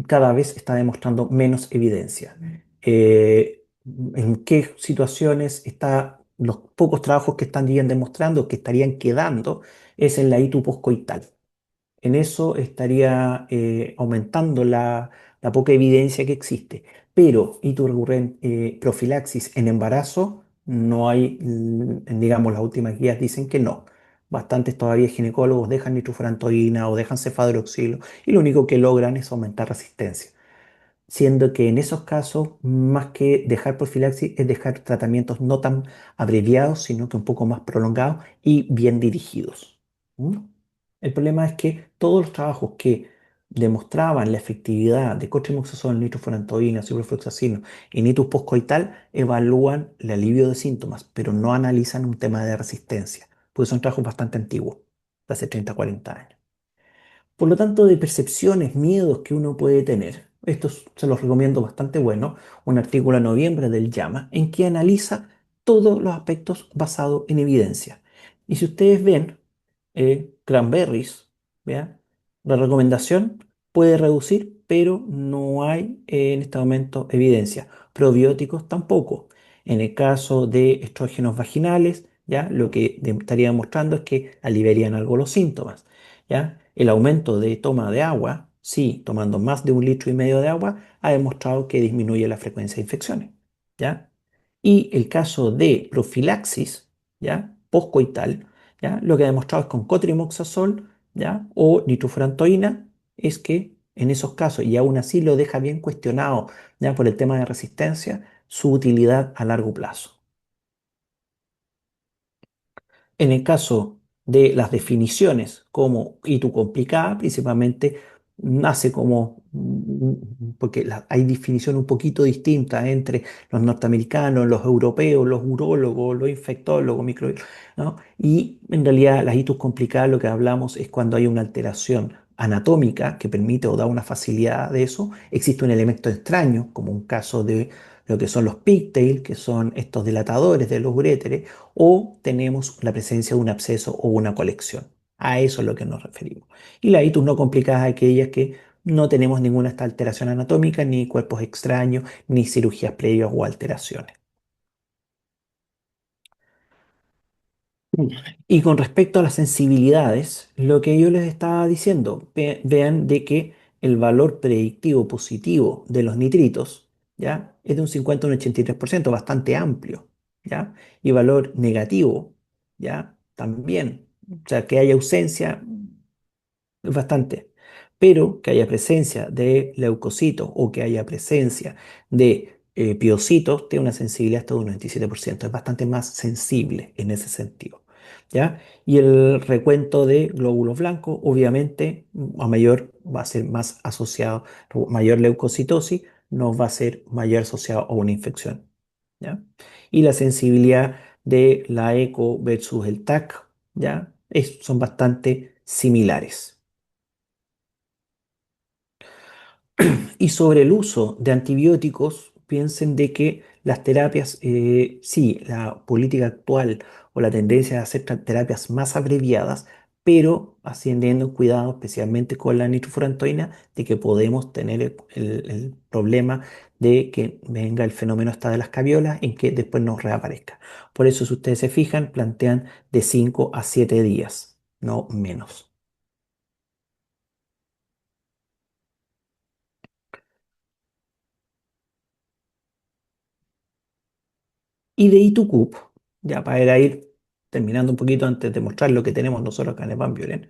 cada vez está demostrando menos evidencia. ¿En qué situaciones está los pocos trabajos que estarían demostrando que estarían quedando es en la ITU postcoital? En eso estaría aumentando la poca evidencia que existe. Pero profilaxis en embarazo, no hay, digamos, las últimas guías dicen que no. Bastantes todavía ginecólogos dejan nitrofurantoína o dejan cefadroxilo y lo único que logran es aumentar resistencia, siendo que en esos casos, más que dejar profilaxis, es dejar tratamientos no tan abreviados, sino que un poco más prolongados y bien dirigidos. ¿Mm? El problema es que todos los trabajos que demostraban la efectividad de cotrimoxazol, nitrofurantoína, ciprofloxacino y nitrus postcoital evalúan el alivio de síntomas, pero no analizan un tema de resistencia, porque son trabajos bastante antiguos, de hace 30 40 años. Por lo tanto, de percepciones, miedos que uno puede tener, estos se los recomiendo bastante bueno, un artículo en noviembre del JAMA en que analiza todos los aspectos basados en evidencia. Y si ustedes ven, cranberries, ¿vea? La recomendación puede reducir, pero no hay en este momento evidencia. Probióticos tampoco. En el caso de estrógenos vaginales, ¿ya? Lo que estaría demostrando es que aliviarían algo los síntomas. ¿Ya? El aumento de toma de agua, sí, tomando más de 1,5 litros de agua, ha demostrado que disminuye la frecuencia de infecciones. ¿Ya? Y el caso de profilaxis, ¿ya? Postcoital, ¿ya? Lo que ha demostrado es con cotrimoxazol, ¿ya? O nitrofurantoína, es que en esos casos, y aún así lo deja bien cuestionado, ¿ya? Por el tema de resistencia, su utilidad a largo plazo. En el caso de las definiciones como y tu complicada, principalmente nace como, porque hay definiciones un poquito distintas entre los norteamericanos, los europeos, los urólogos, los infectólogos, ¿no? Y en realidad las itus complicadas lo que hablamos es cuando hay una alteración anatómica que permite o da una facilidad de eso, existe un elemento extraño, como un caso de lo que son los pigtails, que son estos dilatadores de los uréteres, o tenemos la presencia de un absceso o una colección. A eso es lo que nos referimos. Y la itus no complicada es aquellas que no tenemos ninguna esta alteración anatómica, ni cuerpos extraños, ni cirugías previas o alteraciones. Y con respecto a las sensibilidades, lo que yo les estaba diciendo, vean de que el valor predictivo positivo de los nitritos, ¿ya? Es de un 50 a un 83%, bastante amplio, ¿ya? Y valor negativo, ¿ya? También, o sea, que haya ausencia, bastante. Pero que haya presencia de leucocitos o que haya presencia de piocitos tiene una sensibilidad hasta de un 97%. Es bastante más sensible en ese sentido. ¿Ya? Y el recuento de glóbulos blancos, obviamente, a mayor va a ser más asociado, mayor leucocitosis nos va a ser mayor asociado a una infección. ¿Ya? Y la sensibilidad de la eco versus el TAC, ¿ya? Son bastante similares. Y sobre el uso de antibióticos, piensen de que las terapias, sí, la política actual o la tendencia a hacer terapias más abreviadas, pero haciendo cuidado especialmente con la nitrofurantoína, de que podemos tener el problema de que venga el fenómeno hasta de las caviolas en que después nos reaparezca. Por eso, si ustedes se fijan, plantean de 5 a 7 días, no menos. Y de Itucup, ya para ir terminando un poquito antes de mostrar lo que tenemos nosotros acá en el Van Buren,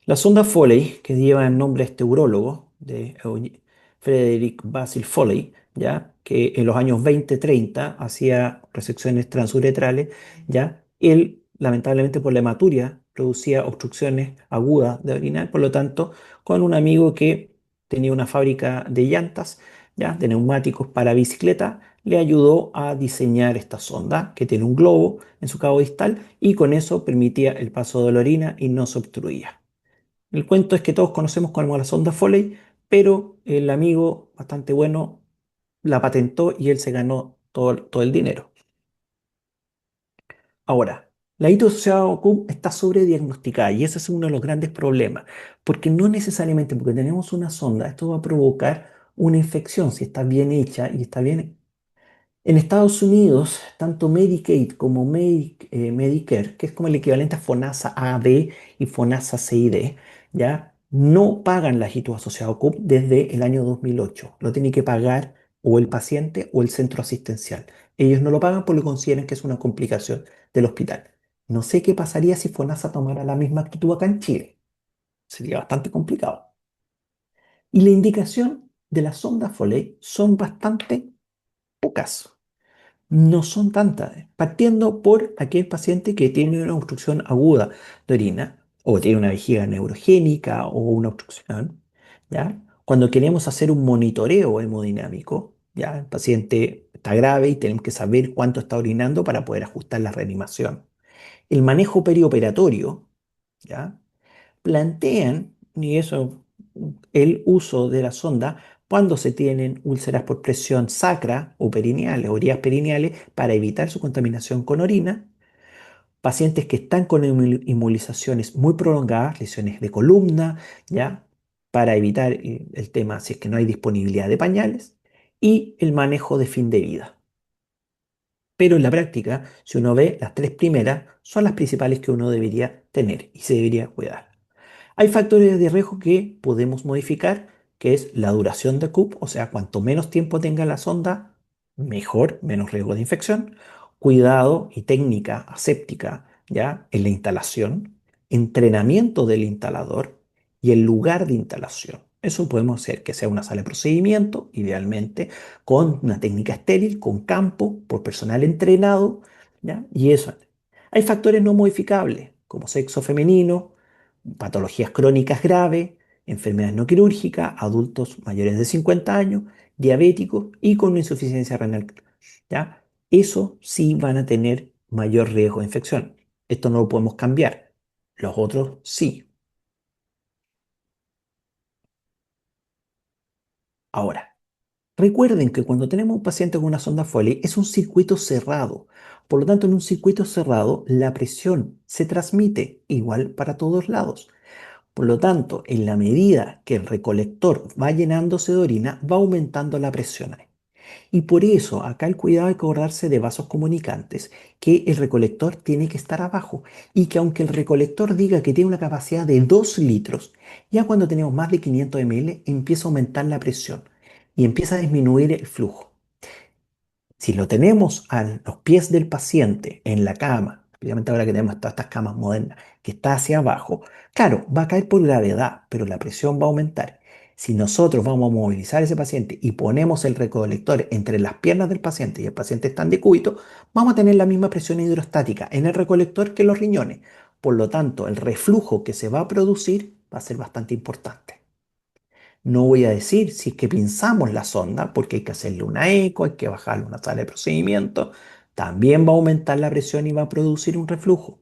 la sonda Foley, que lleva el nombre de este urólogo, de Frederick Basil Foley, ya, que en los años 20-30 hacía resecciones transuretrales, ya, él, lamentablemente por la hematuria, producía obstrucciones agudas de orinal, por lo tanto, con un amigo que tenía una fábrica de llantas, ya, de neumáticos para bicicleta, le ayudó a diseñar esta sonda que tiene un globo en su cabo distal y con eso permitía el paso de la orina y no se obstruía. El cuento es que todos conocemos como la sonda Foley, pero el amigo bastante bueno la patentó y él se ganó todo el dinero. Ahora, La hito asociada a CUP está sobrediagnosticada y ese es uno de los grandes problemas, porque no necesariamente porque tenemos una sonda, esto va a provocar una infección si está bien hecha y está bien. En Estados Unidos, tanto Medicaid como Medicare, que es como el equivalente a FONASA A, B y FONASA C y D, ¿ya? No pagan la agito asociado CUP desde el año 2008. Lo tiene que pagar o el paciente o el centro asistencial. Ellos no lo pagan porque consideran que es una complicación del hospital. No sé qué pasaría si FONASA tomara la misma actitud acá en Chile. Sería bastante complicado. Y la indicación de la sonda Foley son bastante pocas. No son tantas, partiendo por aquel paciente que tiene una obstrucción aguda de orina o tiene una vejiga neurogénica o una obstrucción, ¿ya? Cuando queremos hacer un monitoreo hemodinámico, ¿ya? El paciente está grave y tenemos que saber cuánto está orinando para poder ajustar la reanimación. El manejo perioperatorio, ¿ya? Plantean, y eso, el uso de la sonda cuando se tienen úlceras por presión sacra o perineales o vías perineales para evitar su contaminación con orina, pacientes que están con inmovilizaciones muy prolongadas, lesiones de columna, ¿ya? Para evitar el tema si es que no hay disponibilidad de pañales, y el manejo de fin de vida. Pero en la práctica, si uno ve, las tres primeras son las principales que uno debería tener y se debería cuidar. Hay factores de riesgo que podemos modificar, que es la duración de CUP, o sea, cuanto menos tiempo tenga la sonda, mejor, menos riesgo de infección. Cuidado y técnica aséptica, ¿ya? En la instalación, entrenamiento del instalador y el lugar de instalación. Eso podemos hacer que sea una sala de procedimiento, idealmente, con una técnica estéril, con campo, por personal entrenado, ¿ya? Y eso. Hay factores no modificables, como sexo femenino, patologías crónicas graves, enfermedades no quirúrgicas, adultos mayores de 50 años, diabéticos y con una insuficiencia renal, ¿ya? Eso sí van a tener mayor riesgo de infección. Esto no lo podemos cambiar. Los otros sí. Ahora, recuerden que cuando tenemos un paciente con una sonda Foley es un circuito cerrado. Por lo tanto, en un circuito cerrado, la presión se transmite igual para todos lados. Por lo tanto, en la medida que el recolector va llenándose de orina, va aumentando la presión ahí. Y por eso, acá el cuidado hay que acordarse de vasos comunicantes, que el recolector tiene que estar abajo y que aunque el recolector diga que tiene una capacidad de 2 litros, ya cuando tenemos más de 500 ml empieza a aumentar la presión y empieza a disminuir el flujo. Si lo tenemos a los pies del paciente en la cama, especialmente ahora que tenemos todas estas camas modernas, que está hacia abajo, claro, va a caer por gravedad, pero la presión va a aumentar. Si nosotros vamos a movilizar a ese paciente y ponemos el recolector entre las piernas del paciente y el paciente está en decúbito, vamos a tener la misma presión hidrostática en el recolector que en los riñones. Por lo tanto, el reflujo que se va a producir va a ser bastante importante. No voy a decir si es que pinzamos la sonda, porque hay que hacerle una eco, hay que bajarle una sala de procedimiento. También va a aumentar la presión y va a producir un reflujo.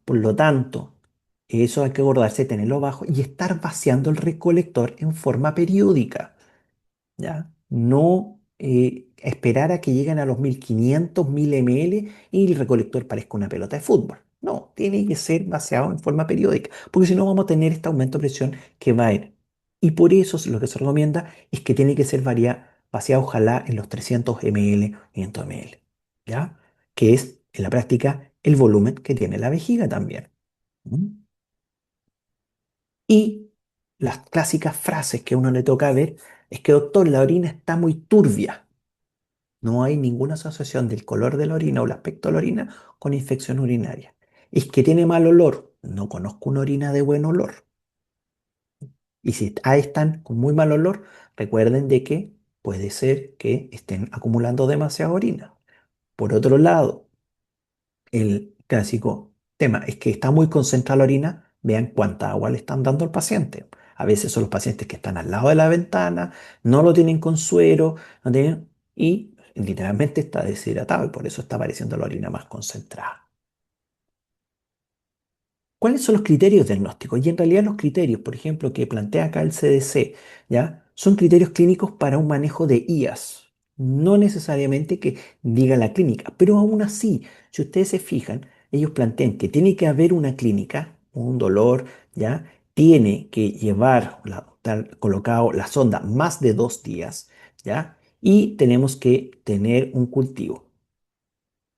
Por lo tanto, eso hay que acordarse de tenerlo bajo y estar vaciando el recolector en forma periódica. ¿Ya? No esperar a que lleguen a los 1500, 1000 ml y el recolector parezca una pelota de fútbol. No, tiene que ser vaciado en forma periódica, porque si no vamos a tener este aumento de presión que va a ir. Y por eso lo que se recomienda es que tiene que ser vaciado ojalá en los 300 ml, 500 ml, ¿ya? Que es en la práctica el volumen que tiene la vejiga también. ¿Mm? Y las clásicas frases que a uno le toca ver es que, doctor, la orina está muy turbia. No hay ninguna asociación del color de la orina o el aspecto de la orina con infección urinaria. Es que tiene mal olor. No conozco una orina de buen olor. Y si ahí están con muy mal olor, recuerden de que puede ser que estén acumulando demasiada orina. Por otro lado, el clásico tema es que está muy concentrada la orina, vean cuánta agua le están dando al paciente. A veces son los pacientes que están al lado de la ventana, no lo tienen con suero, y literalmente está deshidratado y por eso está apareciendo la orina más concentrada. ¿Cuáles son los criterios diagnósticos? Y en realidad los criterios, por ejemplo, que plantea acá el CDC, ¿ya? Son criterios clínicos para un manejo de IAS. No necesariamente que diga la clínica, pero aún así, si ustedes se fijan, ellos plantean que tiene que haber una clínica, un dolor, ¿ya? Tiene que llevar, estar colocado la sonda más de 2 días, ¿ya? Y tenemos que tener un cultivo.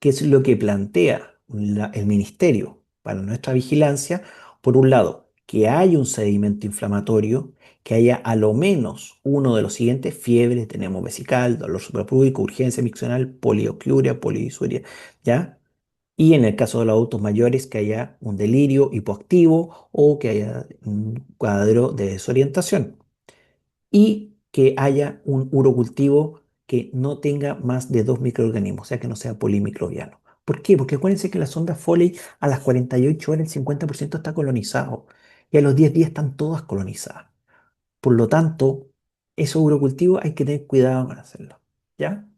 ¿Qué es lo que plantea el ministerio para nuestra vigilancia? Por un lado, que haya un sedimento inflamatorio, que haya a lo menos uno de los siguientes: fiebre, tenemos vesical, dolor suprapúbico, urgencia miccional, poliuria, polisuria, ¿ya? Y en el caso de los adultos mayores, que haya un delirio hipoactivo o que haya un cuadro de desorientación y que haya un urocultivo que no tenga más de 2 microorganismos, o sea, que no sea polimicrobiano. ¿Por qué? Porque acuérdense que la sonda Foley a las 48 horas el 50% está colonizado y a los 10 días están todas colonizadas. Por lo tanto, esos urocultivos hay que tener cuidado con hacerlo. ¿Ya?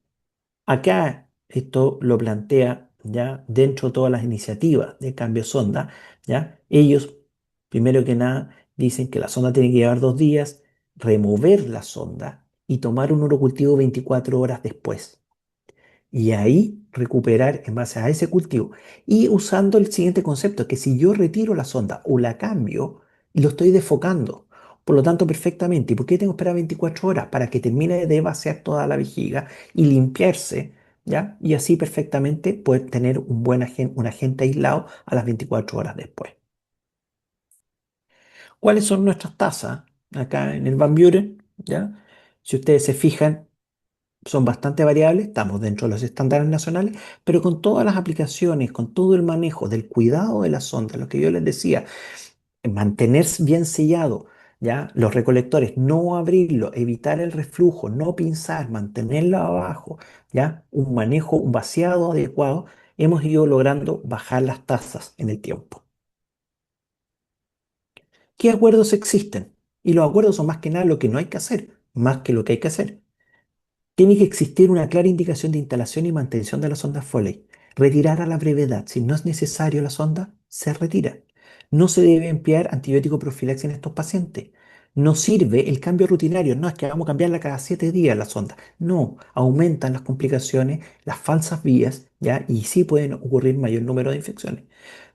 Acá esto lo plantea ya dentro de todas las iniciativas de cambio sonda, ¿ya? Ellos, primero que nada, dicen que la sonda tiene que llevar 2 días, remover la sonda y tomar un urocultivo 24 horas después y ahí recuperar en base a ese cultivo. Y usando el siguiente concepto, que si yo retiro la sonda o la cambio, lo estoy desfocando. Por lo tanto, perfectamente. ¿Y por qué tengo que esperar 24 horas? Para que termine de vaciar toda la vejiga y limpiarse, ¿ya? Y así perfectamente poder tener un agente aislado a las 24 horas después. ¿Cuáles son nuestras tasas? Acá en el Van Buren, ¿ya? Si ustedes se fijan, son bastante variables, estamos dentro de los estándares nacionales, pero con todas las aplicaciones, con todo el manejo del cuidado de la sonda, lo que yo les decía, mantener bien sellado, ¿ya? Los recolectores, no abrirlo, evitar el reflujo, no pinzar, mantenerlo abajo, ¿ya? Un manejo, un vaciado adecuado, hemos ido logrando bajar las tasas en el tiempo. ¿Qué acuerdos existen? Y los acuerdos son más que nada lo que no hay que hacer, más que lo que hay que hacer. Tiene que existir una clara indicación de instalación y mantención de la sonda Foley. Retirar a la brevedad. Si no es necesario la sonda, se retira. No se debe emplear antibiótico profilaxis en estos pacientes. No sirve el cambio rutinario. No es que vamos a cambiarla cada 7 días la sonda. No, aumentan las complicaciones, las falsas vías, ¿ya? Y sí pueden ocurrir mayor número de infecciones.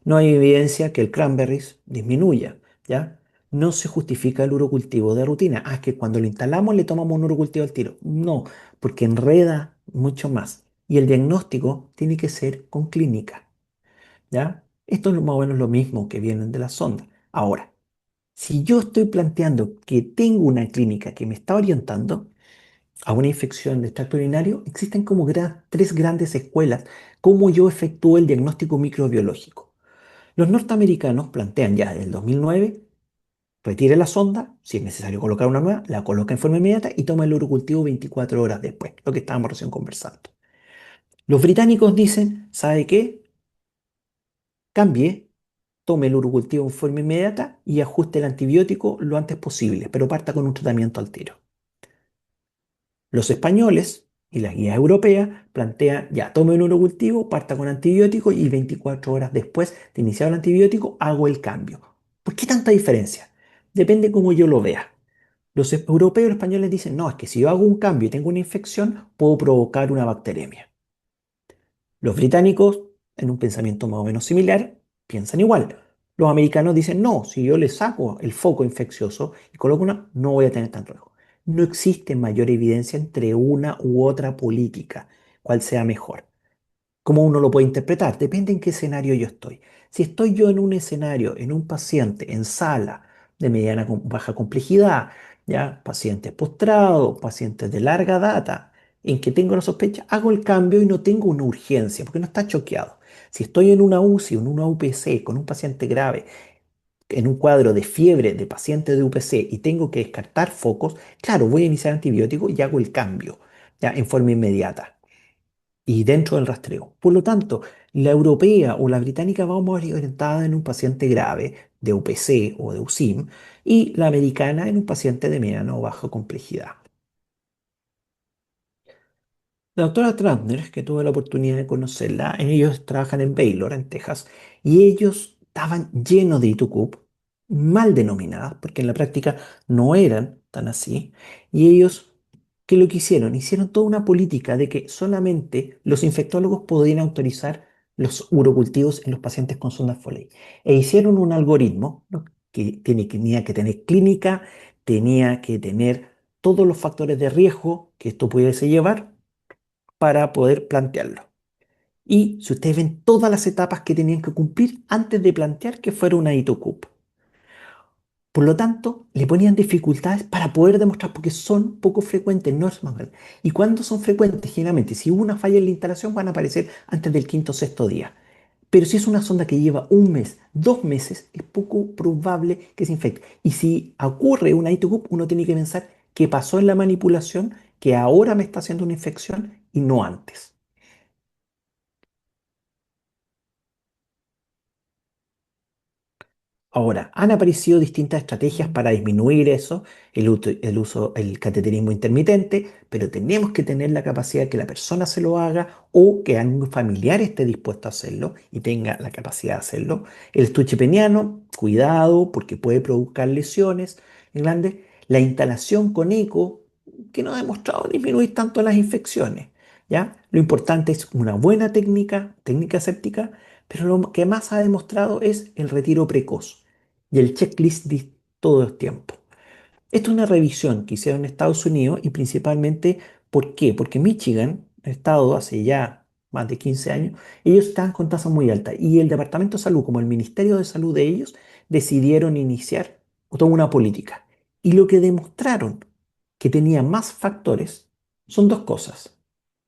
No hay evidencia que el cranberries disminuya, ¿ya? No se justifica el urocultivo de rutina. Ah, es que cuando lo instalamos le tomamos un urocultivo al tiro. No, porque enreda mucho más. Y el diagnóstico tiene que ser con clínica, ¿ya? Esto es más o menos lo mismo que vienen de la sonda. Ahora, si yo estoy planteando que tengo una clínica que me está orientando a una infección de tracto urinario, existen como tres grandes escuelas cómo yo efectúo el diagnóstico microbiológico. Los norteamericanos plantean ya desde el 2009: retire la sonda, si es necesario colocar una nueva, la coloca en forma inmediata y toma el urocultivo 24 horas después, lo que estábamos recién conversando. Los británicos dicen: ¿sabe qué? Cambie, tome el urocultivo en forma inmediata y ajuste el antibiótico lo antes posible, pero parta con un tratamiento al tiro. Los españoles y la guía europea plantean: ya, tome un urocultivo, parta con antibiótico y 24 horas después de iniciar el antibiótico hago el cambio. ¿Por qué tanta diferencia? Depende cómo yo lo vea. Los europeos y los españoles dicen: no, es que si yo hago un cambio y tengo una infección, puedo provocar una bacteremia. Los británicos, en un pensamiento más o menos similar, piensan igual. Los americanos dicen: no, si yo le saco el foco infeccioso y coloco una, no voy a tener tanto riesgo. No existe mayor evidencia entre una u otra política, cuál sea mejor. ¿Cómo uno lo puede interpretar? Depende en qué escenario yo estoy. Si estoy yo en un escenario, en un paciente, en sala de mediana baja complejidad, ya pacientes postrados, pacientes de larga data, en que tengo la sospecha, hago el cambio y no tengo una urgencia, porque no está choqueado. Si estoy en una UCI o en una UPC con un paciente grave, en un cuadro de fiebre de paciente de UPC y tengo que descartar focos, claro, voy a iniciar antibiótico y hago el cambio, ya en forma inmediata y dentro del rastreo. Por lo tanto, la europea o la británica va más orientada en un paciente grave de UPC o de USIM y la americana en un paciente de mediana o baja complejidad. La doctora Trantner, que tuve la oportunidad de conocerla, ellos trabajan en Baylor, en Texas, y ellos estaban llenos de ITUCUP, mal denominadas, porque en la práctica no eran tan así, y ellos, ¿qué lo que hicieron? Hicieron toda una política de que solamente los infectólogos podían autorizar los urocultivos en los pacientes con sonda Foley. E hicieron un algoritmo, ¿no? Tenía que tener clínica, tenía que tener todos los factores de riesgo que esto pudiese llevar para poder plantearlo. Y si ustedes ven todas las etapas que tenían que cumplir antes de plantear que fuera una ITOCUP. Por lo tanto, le ponían dificultades para poder demostrar, porque son poco frecuentes, no es más grave. Y cuando son frecuentes, generalmente, si hubo una falla en la instalación, van a aparecer antes del quinto o sexto día. Pero si es una sonda que lleva un mes, 2 meses, es poco probable que se infecte. Y si ocurre una ITCUP, uno tiene que pensar qué pasó en la manipulación, que ahora me está haciendo una infección y no antes. Ahora, han aparecido distintas estrategias para disminuir eso, el cateterismo intermitente, pero tenemos que tener la capacidad que la persona se lo haga o que algún familiar esté dispuesto a hacerlo y tenga la capacidad de hacerlo. El estuche peniano, cuidado porque puede provocar lesiones en grandes. La instalación con eco, que no ha demostrado disminuir tanto las infecciones, ¿ya? Lo importante es una buena técnica séptica, pero lo que más ha demostrado es el retiro precoz y el checklist de todo el tiempo. Esto es una revisión que hicieron en Estados Unidos y principalmente, ¿por qué? Porque Michigan, estado hace ya más de 15 años, ellos estaban con tasas muy altas y el Departamento de Salud, como el Ministerio de Salud de ellos, decidieron iniciar toda una política. Y lo que demostraron que tenía más factores son dos cosas.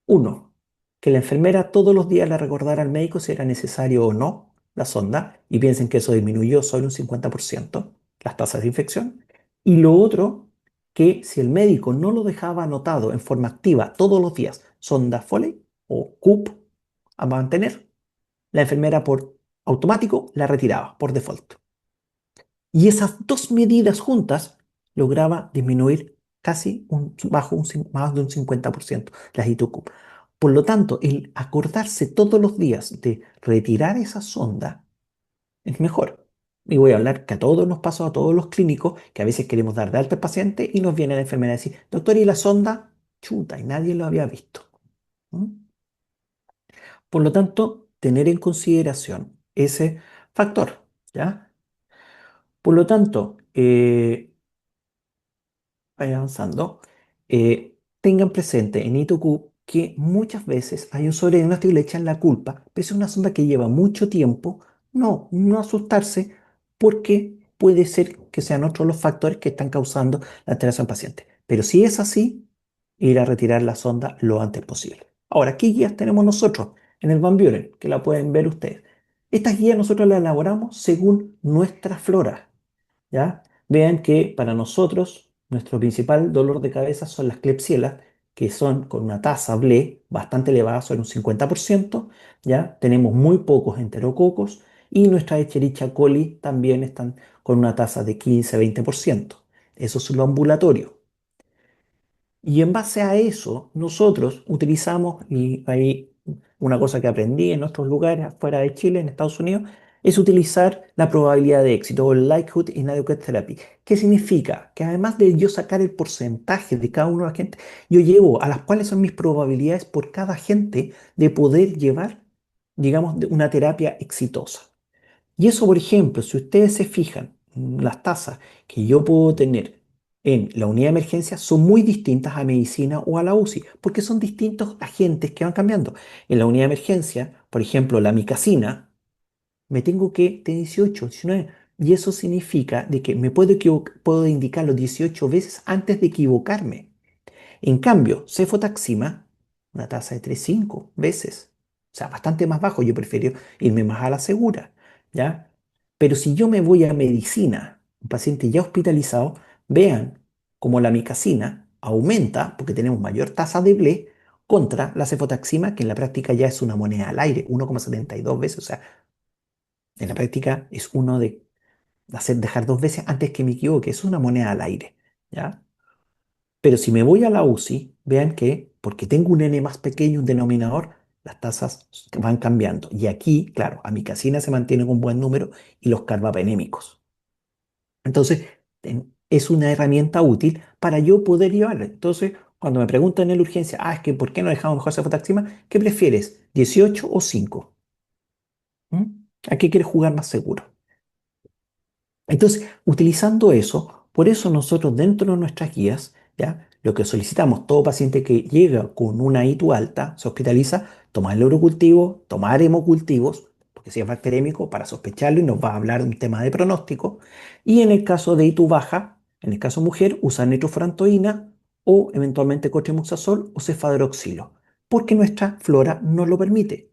Uno, que la enfermera todos los días le recordara al médico si era necesario o no la sonda y piensen que eso disminuyó solo un 50% las tasas de infección. Y lo otro, que si el médico no lo dejaba anotado en forma activa todos los días, sonda Foley o CUP a mantener, la enfermera por automático la retiraba por default. Y esas dos medidas juntas lograba disminuir más de un 50% las ITUCUP. Por lo tanto, el acordarse todos los días de retirar esa sonda es mejor. Y voy a hablar que a todos nos pasó, a todos los clínicos, que a veces queremos dar de alta al paciente y nos viene la enfermera a decir, doctor, ¿y la sonda? Chuta, y nadie lo había visto. ¿Mm? Por lo tanto, tener en consideración ese factor, ¿ya? Por lo tanto, vaya avanzando, tengan presente en ITOQ que muchas veces hay un sobrediagnóstico y le echan la culpa, pero es una sonda que lleva mucho tiempo. No, no asustarse porque puede ser que sean otros los factores que están causando la alteración paciente. Pero si es así, ir a retirar la sonda lo antes posible. Ahora, ¿qué guías tenemos nosotros en el Van Buren? Que la pueden ver ustedes. Estas guías nosotros las elaboramos según nuestra flora. ¿Ya? Vean que para nosotros nuestro principal dolor de cabeza son las Klebsiella, que son con una tasa BLE bastante elevada, son un 50%, ¿ya? Tenemos muy pocos enterococos y nuestra Escherichia coli también están con una tasa de 15-20%. Eso es lo ambulatorio. Y en base a eso, nosotros utilizamos, y hay una cosa que aprendí en otros lugares afuera de Chile, en Estados Unidos, es utilizar la probabilidad de éxito o el likelihood inadequate therapy. ¿Qué significa? Que además de yo sacar el porcentaje de cada uno de la gente, yo llevo a las cuáles son mis probabilidades por cada gente de poder llevar, digamos, una terapia exitosa. Y eso, por ejemplo, si ustedes se fijan, las tasas que yo puedo tener en la unidad de emergencia son muy distintas a medicina o a la UCI, porque son distintos agentes que van cambiando. En la unidad de emergencia, por ejemplo, la micacina, me tengo que de 18, 19, y eso significa de que me puedo indicarlo 18 veces antes de equivocarme. En cambio, cefotaxima, una tasa de 3,5 veces. O sea, bastante más bajo. Yo prefiero irme más a la segura, ¿ya? Pero si yo me voy a medicina, un paciente ya hospitalizado, vean cómo la micacina aumenta porque tenemos mayor tasa de BLE contra la cefotaxima, que en la práctica ya es una moneda al aire, 1,72 veces. O sea, en la práctica es uno de dejar 2 veces antes que me equivoque. Es una moneda al aire, ¿ya? Pero si me voy a la UCI, vean que porque tengo un n más pequeño, un denominador, las tasas van cambiando. Y aquí, claro, amicacina se mantiene con un buen número y los carbapenémicos. Entonces, es una herramienta útil para yo poder llevarla. Entonces, cuando me preguntan en la urgencia, es que ¿por qué no dejamos mejor cefotaxima? ¿Qué prefieres? ¿18 o 5? ¿A qué quieres jugar más seguro? Entonces, utilizando eso, por eso nosotros dentro de nuestras guías, ¿ya? Lo que solicitamos, todo paciente que llega con una ITU alta, se hospitaliza, tomar el urocultivo, tomar hemocultivos, porque si es bacteriémico, para sospecharlo y nos va a hablar de un tema de pronóstico. Y en el caso de ITU baja, en el caso mujer, usar nitrofurantoína o eventualmente cotrimoxazol o cefadroxilo, porque nuestra flora no lo permite.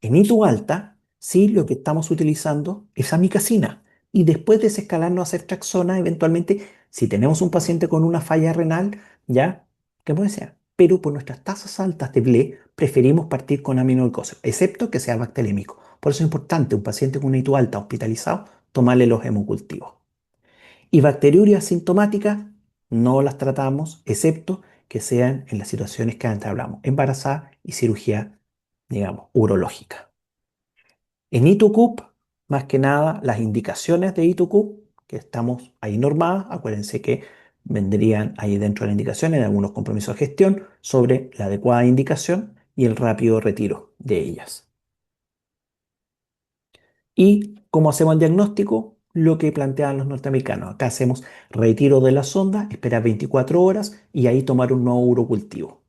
En ITU alta, sí, lo que estamos utilizando es amicacina. Y después de desescalarnos a hacer traxona, eventualmente, si tenemos un paciente con una falla renal, ya, que puede ser. Pero por nuestras tasas altas de BLE, preferimos partir con aminoglucosa, excepto que sea bacteriémico. Por eso es importante, un paciente con una ITU alta hospitalizado, tomarle los hemocultivos. Y bacteriuria asintomática, no las tratamos, excepto que sean en las situaciones que antes hablamos, embarazada y cirugía, digamos, urológica. En ITUCUP, más que nada, las indicaciones de ITUCUP, que estamos ahí normadas, acuérdense que vendrían ahí dentro de las indicaciones en algunos compromisos de gestión sobre la adecuada indicación y el rápido retiro de ellas. ¿Y cómo hacemos el diagnóstico? Lo que planteaban los norteamericanos. Acá hacemos retiro de la sonda, esperar 24 horas y ahí tomar un nuevo urocultivo.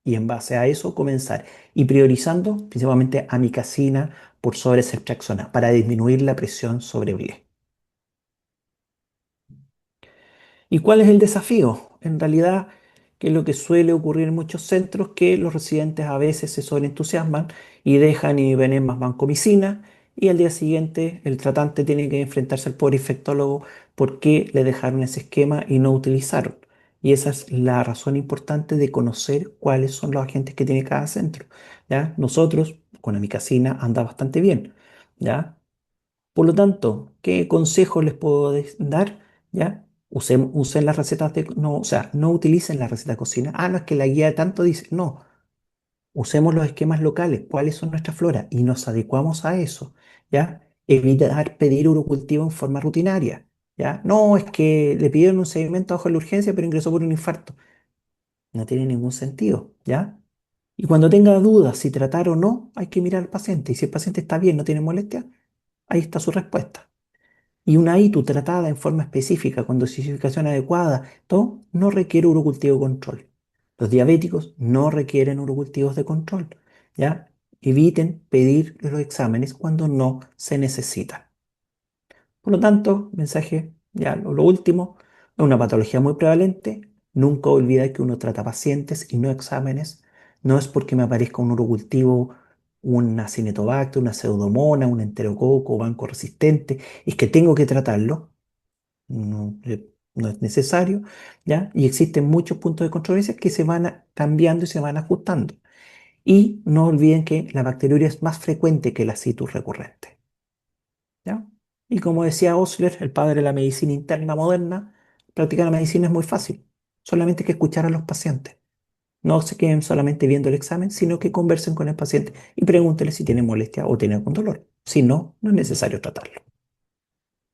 Y en base a eso comenzar. Y priorizando principalmente amicacina por sobre ceftriaxona para disminuir la presión sobre bile. ¿Y cuál es el desafío? En realidad, que es lo que suele ocurrir en muchos centros, que los residentes a veces se sobreentusiasman y dejan y ven más vancomicina y al día siguiente el tratante tiene que enfrentarse al pobre infectólogo porque le dejaron ese esquema y no utilizaron. Y esa es la razón importante de conocer cuáles son los agentes que tiene cada centro. ¿Ya? Nosotros con amicacina anda bastante bien. ¿Ya? Por lo tanto, ¿qué consejos les puedo dar? ¿Ya? Usen las recetas de, no, o sea, no utilicen la receta de cocina. Ah, no es que la guía tanto dice. No, usemos los esquemas locales, cuáles son nuestras floras y nos adecuamos a eso. ¿Ya? Evitar pedir urocultivo en forma rutinaria. ¿Ya? No, es que le pidieron un seguimiento bajo la urgencia, pero ingresó por un infarto. No tiene ningún sentido. ¿Ya? Y cuando tenga dudas si tratar o no, hay que mirar al paciente. Y si el paciente está bien, no tiene molestia, ahí está su respuesta. Y una ITU tratada en forma específica, con dosificación adecuada, todo no requiere urocultivo control. Los diabéticos no requieren urocultivos de control, ¿ya? Eviten pedir los exámenes cuando no se necesitan. Por lo tanto, mensaje, ya lo último, es una patología muy prevalente. Nunca olvida que uno trata pacientes y no exámenes. No es porque me aparezca un urocultivo, una cinetobacter, una pseudomona, un enterococo, banco resistente, es que tengo que tratarlo. No, no es necesario, ¿ya? Y existen muchos puntos de controversia que se van cambiando y se van ajustando. Y no olviden que la bacteriuria es más frecuente que la citus recurrente. ¿Ya? Y como decía Osler, el padre de la medicina interna moderna, practicar la medicina es muy fácil. Solamente hay que escuchar a los pacientes. No se queden solamente viendo el examen, sino que conversen con el paciente y pregúntenle si tiene molestia o tiene algún dolor. Si no, no es necesario tratarlo.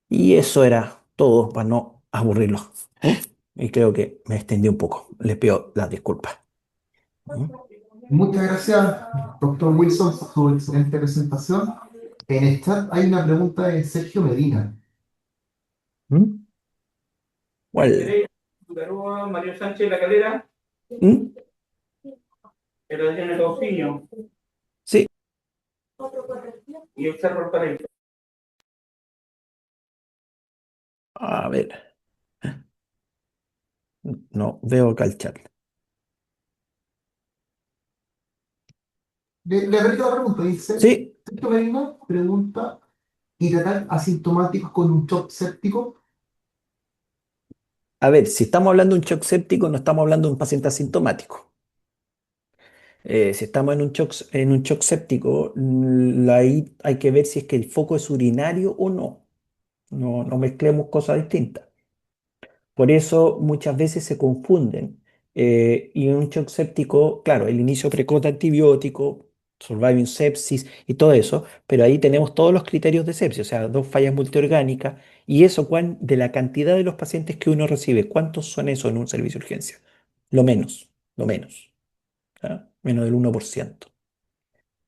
Y eso era todo para no aburrirlos. Y creo que me extendí un poco. Les pido las disculpas. ¿Mm? Muchas gracias, doctor Wilson, por su excelente presentación. En el chat hay una pregunta de Sergio Medina. ¿Mm? ¿Cuál? Mario Sánchez La Calera, ¿Mm? pero en el Auxilio Sí, y el Cerro Talento. a ver, no veo acá el chat. Le repito la pregunta, dice, Sí, Sergio Medina pregunta, ¿y tratar asintomáticos con un shock séptico? a ver, si estamos hablando de un shock séptico, no estamos hablando de un paciente asintomático. Si estamos en un shock séptico, ahí hay que ver si es que el foco es urinario o no. No, no mezclemos cosas distintas. Por eso muchas veces se confunden. Y en un shock séptico, claro, el inicio precoz de antibiótico, surviving sepsis y todo eso, pero ahí tenemos todos los criterios de sepsis, o sea, dos fallas multiorgánicas, y eso de la cantidad de los pacientes que uno recibe, ¿cuántos son eso en un servicio de urgencia? Lo menos, ¿ah? Menos del 1%. ¿Ya? Menos del 1%.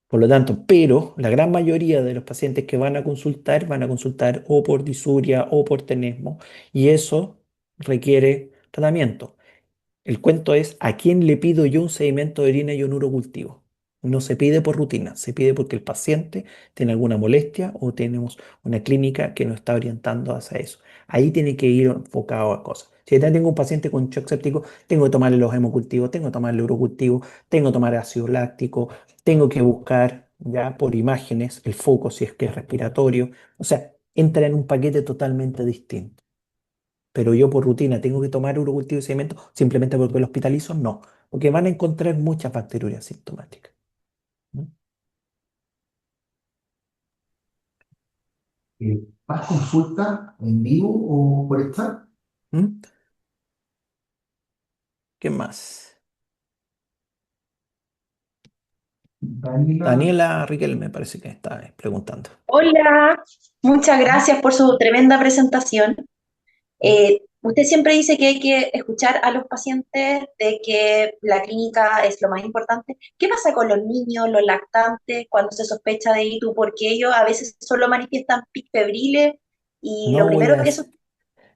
Por lo tanto, pero la gran mayoría de los pacientes que van a consultar o por disuria o por tenesmo, y eso requiere tratamiento. El cuento es, ¿a quién le pido yo un sedimento de orina y un urocultivo? No se pide por rutina, se pide porque el paciente tiene alguna molestia o tenemos una clínica que nos está orientando hacia eso. Ahí tiene que ir enfocado a cosas. Si ya tengo un paciente con shock séptico, tengo que tomarle los hemocultivos, tengo que tomarle urocultivo, tengo que tomar ácido láctico, tengo que buscar ya por imágenes el foco si es que es respiratorio. O sea, entra en un paquete totalmente distinto. Pero yo por rutina tengo que tomar urocultivo y sedimento simplemente porque lo hospitalizo, no, porque van a encontrar muchas bacteriurias sintomáticas. ¿No? ¿Más consulta en vivo o por estar? ¿Mm? ¿Qué más? Daniela, Daniela Riquel me parece que está preguntando. Hola, muchas gracias por su tremenda presentación. Usted siempre dice que hay que escuchar a los pacientes, de que la clínica es lo más importante. ¿Qué pasa con los niños, los lactantes, cuando se sospecha de ITU? Porque ellos a veces solo manifiestan pic febriles y lo No voy primero a, que eso dec-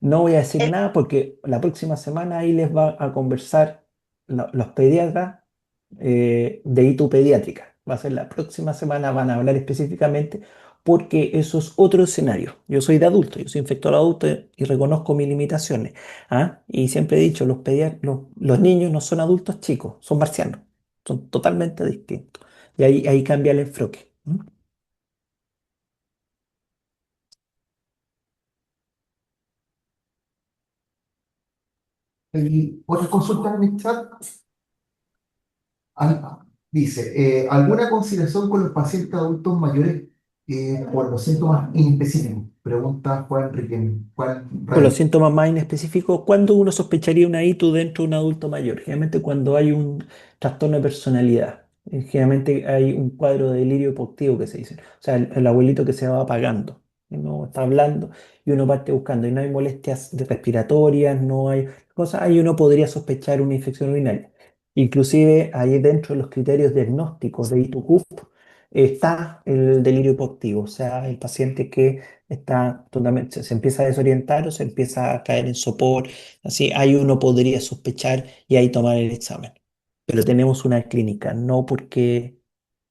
no voy a decir es, nada porque la próxima semana ahí les va a conversar los pediatras de ITU pediátrica. Va a ser la próxima semana, van a hablar específicamente porque eso es otro escenario. Yo soy de adulto, yo soy infector adulto y reconozco mis limitaciones. ¿Ah? Y siempre he dicho, los niños no son adultos chicos, son marcianos, son totalmente distintos. Y ahí cambia el enfoque. ¿Mm? hay otra consulta en el chat. Dice, ¿alguna consideración con los pacientes adultos mayores por los síntomas inespecíficos? Pregunta Juan Riquelme. Juan Con los Rey. síntomas más inespecíficos, ¿cuándo uno sospecharía una ITU dentro de un adulto mayor? Generalmente cuando hay un trastorno de personalidad. Generalmente hay un cuadro de delirio hipoactivo que se dice. O sea, el abuelito que se va apagando. Y no está hablando y uno parte buscando. Y no hay molestias respiratorias, no hay cosas. Ahí uno podría sospechar una infección urinaria. Inclusive ahí dentro de los criterios diagnósticos de ITU-CUP está el delirio hipoactivo. O sea, el paciente que está totalmente, se empieza a desorientar o se empieza a caer en sopor, así, ahí uno podría sospechar y ahí tomar el examen. Pero tenemos una clínica, no porque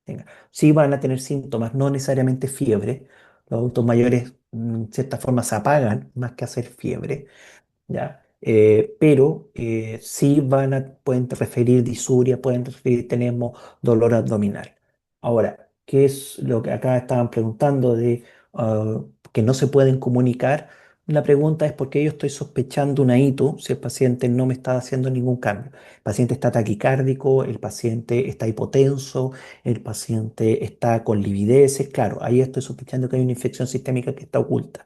tenga. Sí van a tener síntomas, no necesariamente fiebre. Los adultos mayores, en cierta forma, se apagan más que hacer fiebre. ¿Ya? Pero sí pueden referir disuria, pueden referir tenemos dolor abdominal. Ahora, ¿qué es lo que acá estaban preguntando de que no se pueden comunicar? La pregunta es porque yo estoy sospechando una ITU si el paciente no me está haciendo ningún cambio. El paciente está taquicárdico, el paciente está hipotenso, el paciente está con livideces. Claro, ahí estoy sospechando que hay una infección sistémica que está oculta.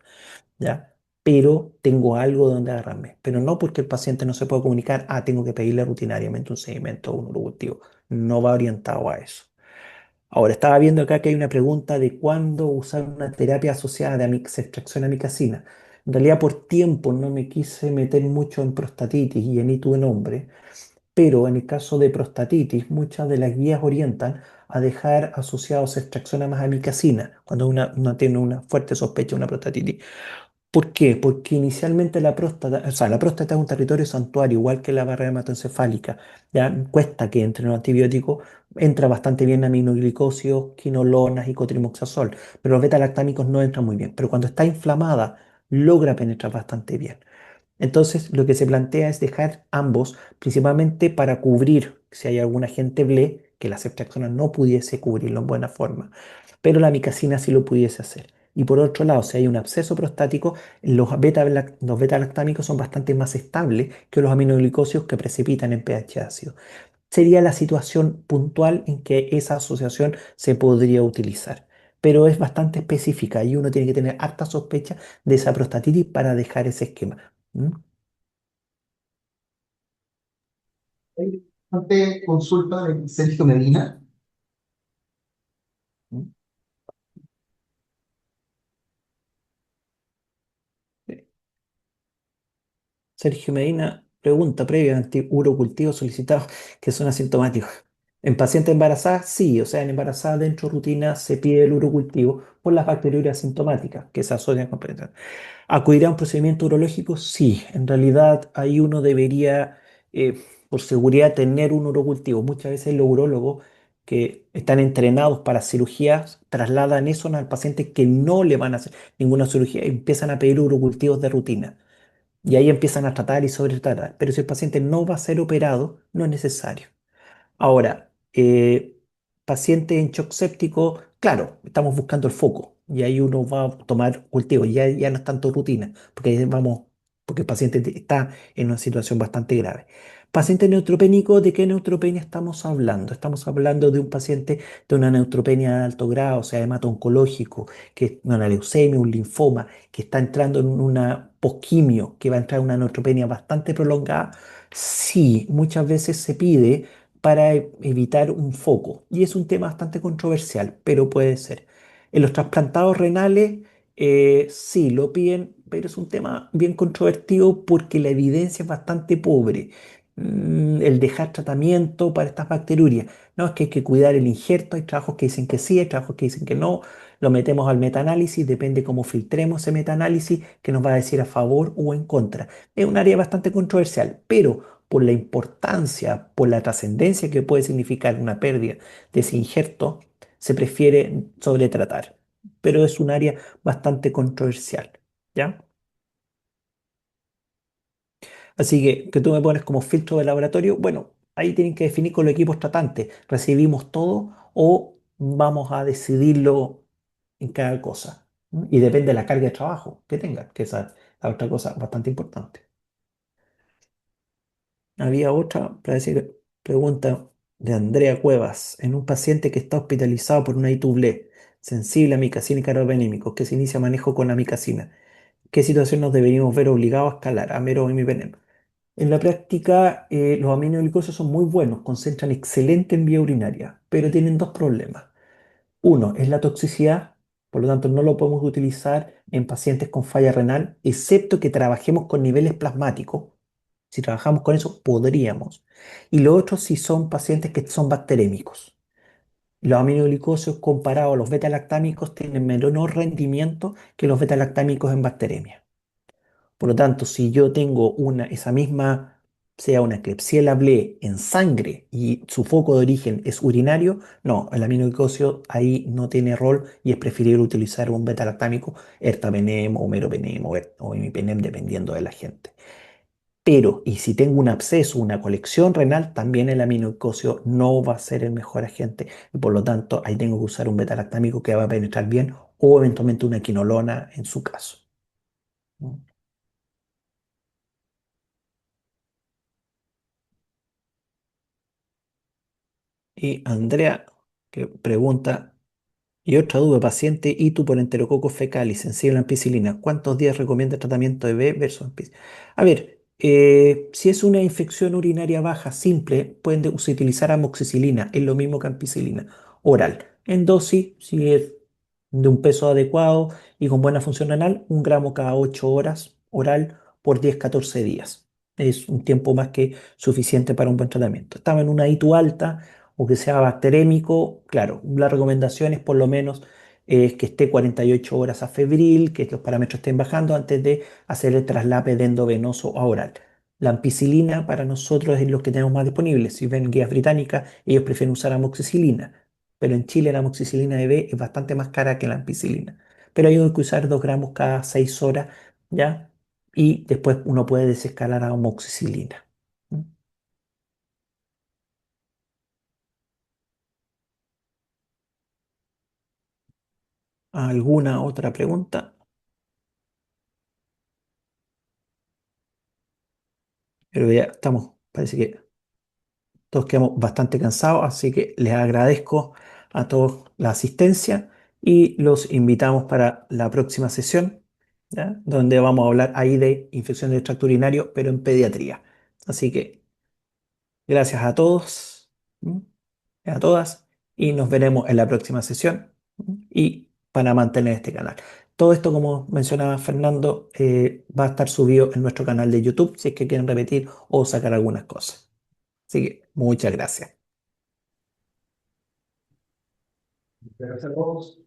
¿Ya? Pero tengo algo donde agarrarme. Pero no porque el paciente no se puede comunicar, tengo que pedirle rutinariamente un seguimiento o un urologio. No va orientado a eso. Ahora, estaba viendo acá que hay una pregunta de cuándo usar una terapia asociada de extracción amicacina. En realidad, por tiempo no me quise meter mucho en prostatitis y en ITU en hombre, pero en el caso de prostatitis, muchas de las guías orientan a dejar asociados extracción a más amicacina cuando uno tiene una fuerte sospecha de una prostatitis. ¿Por qué? Porque inicialmente la próstata, o sea, la próstata es un territorio santuario, igual que la barrera hematoencefálica. Ya cuesta que entre los antibióticos, entra bastante bien aminoglicosidos, quinolonas y cotrimoxazol, pero los beta-lactámicos no entran muy bien. Pero cuando está inflamada, logra penetrar bastante bien. Entonces, lo que se plantea es dejar ambos, principalmente para cubrir si hay algún agente BLE, que la ceftriaxona no pudiese cubrirlo en buena forma, pero la amicacina sí lo pudiese hacer. Y por otro lado, si hay un absceso prostático, los beta-lactámicos son bastante más estables que los aminoglicosidos que precipitan en pH ácido. Sería la situación puntual en que esa asociación se podría utilizar. Pero es bastante específica y uno tiene que tener harta sospecha de esa prostatitis para dejar ese esquema. ¿Mm? Hay bastante consulta de Sergio Medina. ¿Mm? Sí. Sergio Medina pregunta previa ante urocultivos solicitados que son asintomáticos. En pacientes embarazadas, sí, o sea, en embarazadas dentro de rutina se pide el urocultivo por las bacteriurias asintomáticas que se asocian con penetración. ¿Acudir a un procedimiento urológico? Sí, en realidad ahí uno debería, por seguridad, tener un urocultivo. Muchas veces los urólogos que están entrenados para cirugías trasladan eso al paciente que no le van a hacer ninguna cirugía y empiezan a pedir urocultivos de rutina. Y ahí empiezan a tratar y sobretratar. Pero si el paciente no va a ser operado, no es necesario. Ahora, paciente en shock séptico, claro, estamos buscando el foco y ahí uno va a tomar cultivo, ya no es tanto rutina, porque ahí vamos, porque el paciente está en una situación bastante grave. Paciente neutropénico, ¿de qué neutropenia estamos hablando? Estamos hablando de un paciente de una neutropenia de alto grado, o sea, hemato-oncológico, que es una leucemia, un linfoma, que está entrando en una posquimio, que va a entrar en una neutropenia bastante prolongada. Sí, muchas veces se pide para evitar un foco. Y es un tema bastante controversial, pero puede ser. En los trasplantados renales, sí, lo piden, pero es un tema bien controvertido porque la evidencia es bastante pobre. El dejar tratamiento para estas bacteriurias. No, es que hay que cuidar el injerto. Hay trabajos que dicen que sí, hay trabajos que dicen que no. Lo metemos al metaanálisis, depende cómo filtremos ese metaanálisis, que nos va a decir a favor o en contra. Es un área bastante controversial, pero por la importancia, por la trascendencia que puede significar una pérdida de ese injerto, se prefiere sobretratar. Pero es un área bastante controversial, ¿ya? Así que tú me pones como filtro de laboratorio, bueno, ahí tienen que definir con los equipos tratantes, ¿recibimos todo o vamos a decidirlo en cada cosa? ¿Mm? Y depende de la carga de trabajo que tengan, que esa es la otra cosa bastante importante. Había otra, para decir, pregunta de Andrea Cuevas. En un paciente que está hospitalizado por una ITUB sensible a micacina y carbapenémicos, que se inicia manejo con amicacina, ¿qué situación nos deberíamos ver obligados a escalar a mero imipenem? En la práctica, los aminoglucosos son muy buenos, concentran excelente en vía urinaria, pero tienen dos problemas. Uno es la toxicidad, por lo tanto no lo podemos utilizar en pacientes con falla renal, excepto que trabajemos con niveles plasmáticos. Si trabajamos con eso, podríamos. Y lo otro si son pacientes que son bacterémicos. Los aminoglucósidos comparados a los beta-lactámicos tienen menor rendimiento que los beta-lactámicos en bacteremia. Por lo tanto, si yo tengo esa misma, sea una Klebsiella blé en sangre y su foco de origen es urinario, no, el aminoglucosio ahí no tiene rol y es preferible utilizar un beta-lactámico, ertapenem o meropenem o imipenem, dependiendo de la gente. Pero, y si tengo un absceso, una colección renal, también el aminoglucosio no va a ser el mejor agente. Y por lo tanto, ahí tengo que usar un beta-lactámico que va a penetrar bien o eventualmente una quinolona en su caso. ¿No? Y Andrea, que pregunta, y otra duda, paciente ITU por enterococo fecal y sensible a la ampicilina, ¿cuántos días recomienda el tratamiento de B versus ampicilina? A ver, si es una infección urinaria baja simple, pueden utilizar amoxicilina, es lo mismo que ampicilina, oral. En dosis, si es de un peso adecuado y con buena función renal, 1 gramo cada 8 horas oral por 10 a 14 días. Es un tiempo más que suficiente para un buen tratamiento. Estaba en una ITU alta o que sea bacterémico, claro, la recomendación es por lo menos que esté 48 horas a febril, que los parámetros estén bajando antes de hacer el traslape de endovenoso a oral. La ampicilina para nosotros es lo que tenemos más disponible. Si ven guías británicas, ellos prefieren usar amoxicilina, pero en Chile la amoxicilina de B es bastante más cara que la ampicilina. Pero hay que usar 2 gramos cada 6 horas, ¿ya? Y después uno puede desescalar a amoxicilina. ¿Mm? ¿Alguna otra pregunta? Pero ya estamos, parece que todos quedamos bastante cansados, así que les agradezco a todos la asistencia y los invitamos para la próxima sesión, ¿ya? Donde vamos a hablar ahí de infección del tracto urinario, pero en pediatría. Así que gracias a todos, ¿m? A todas, y nos veremos en la próxima sesión, ¿m? Y para mantener este canal. Todo esto, como mencionaba Fernando, va a estar subido en nuestro canal de YouTube si es que quieren repetir o sacar algunas cosas. Así que muchas gracias. Gracias a todos.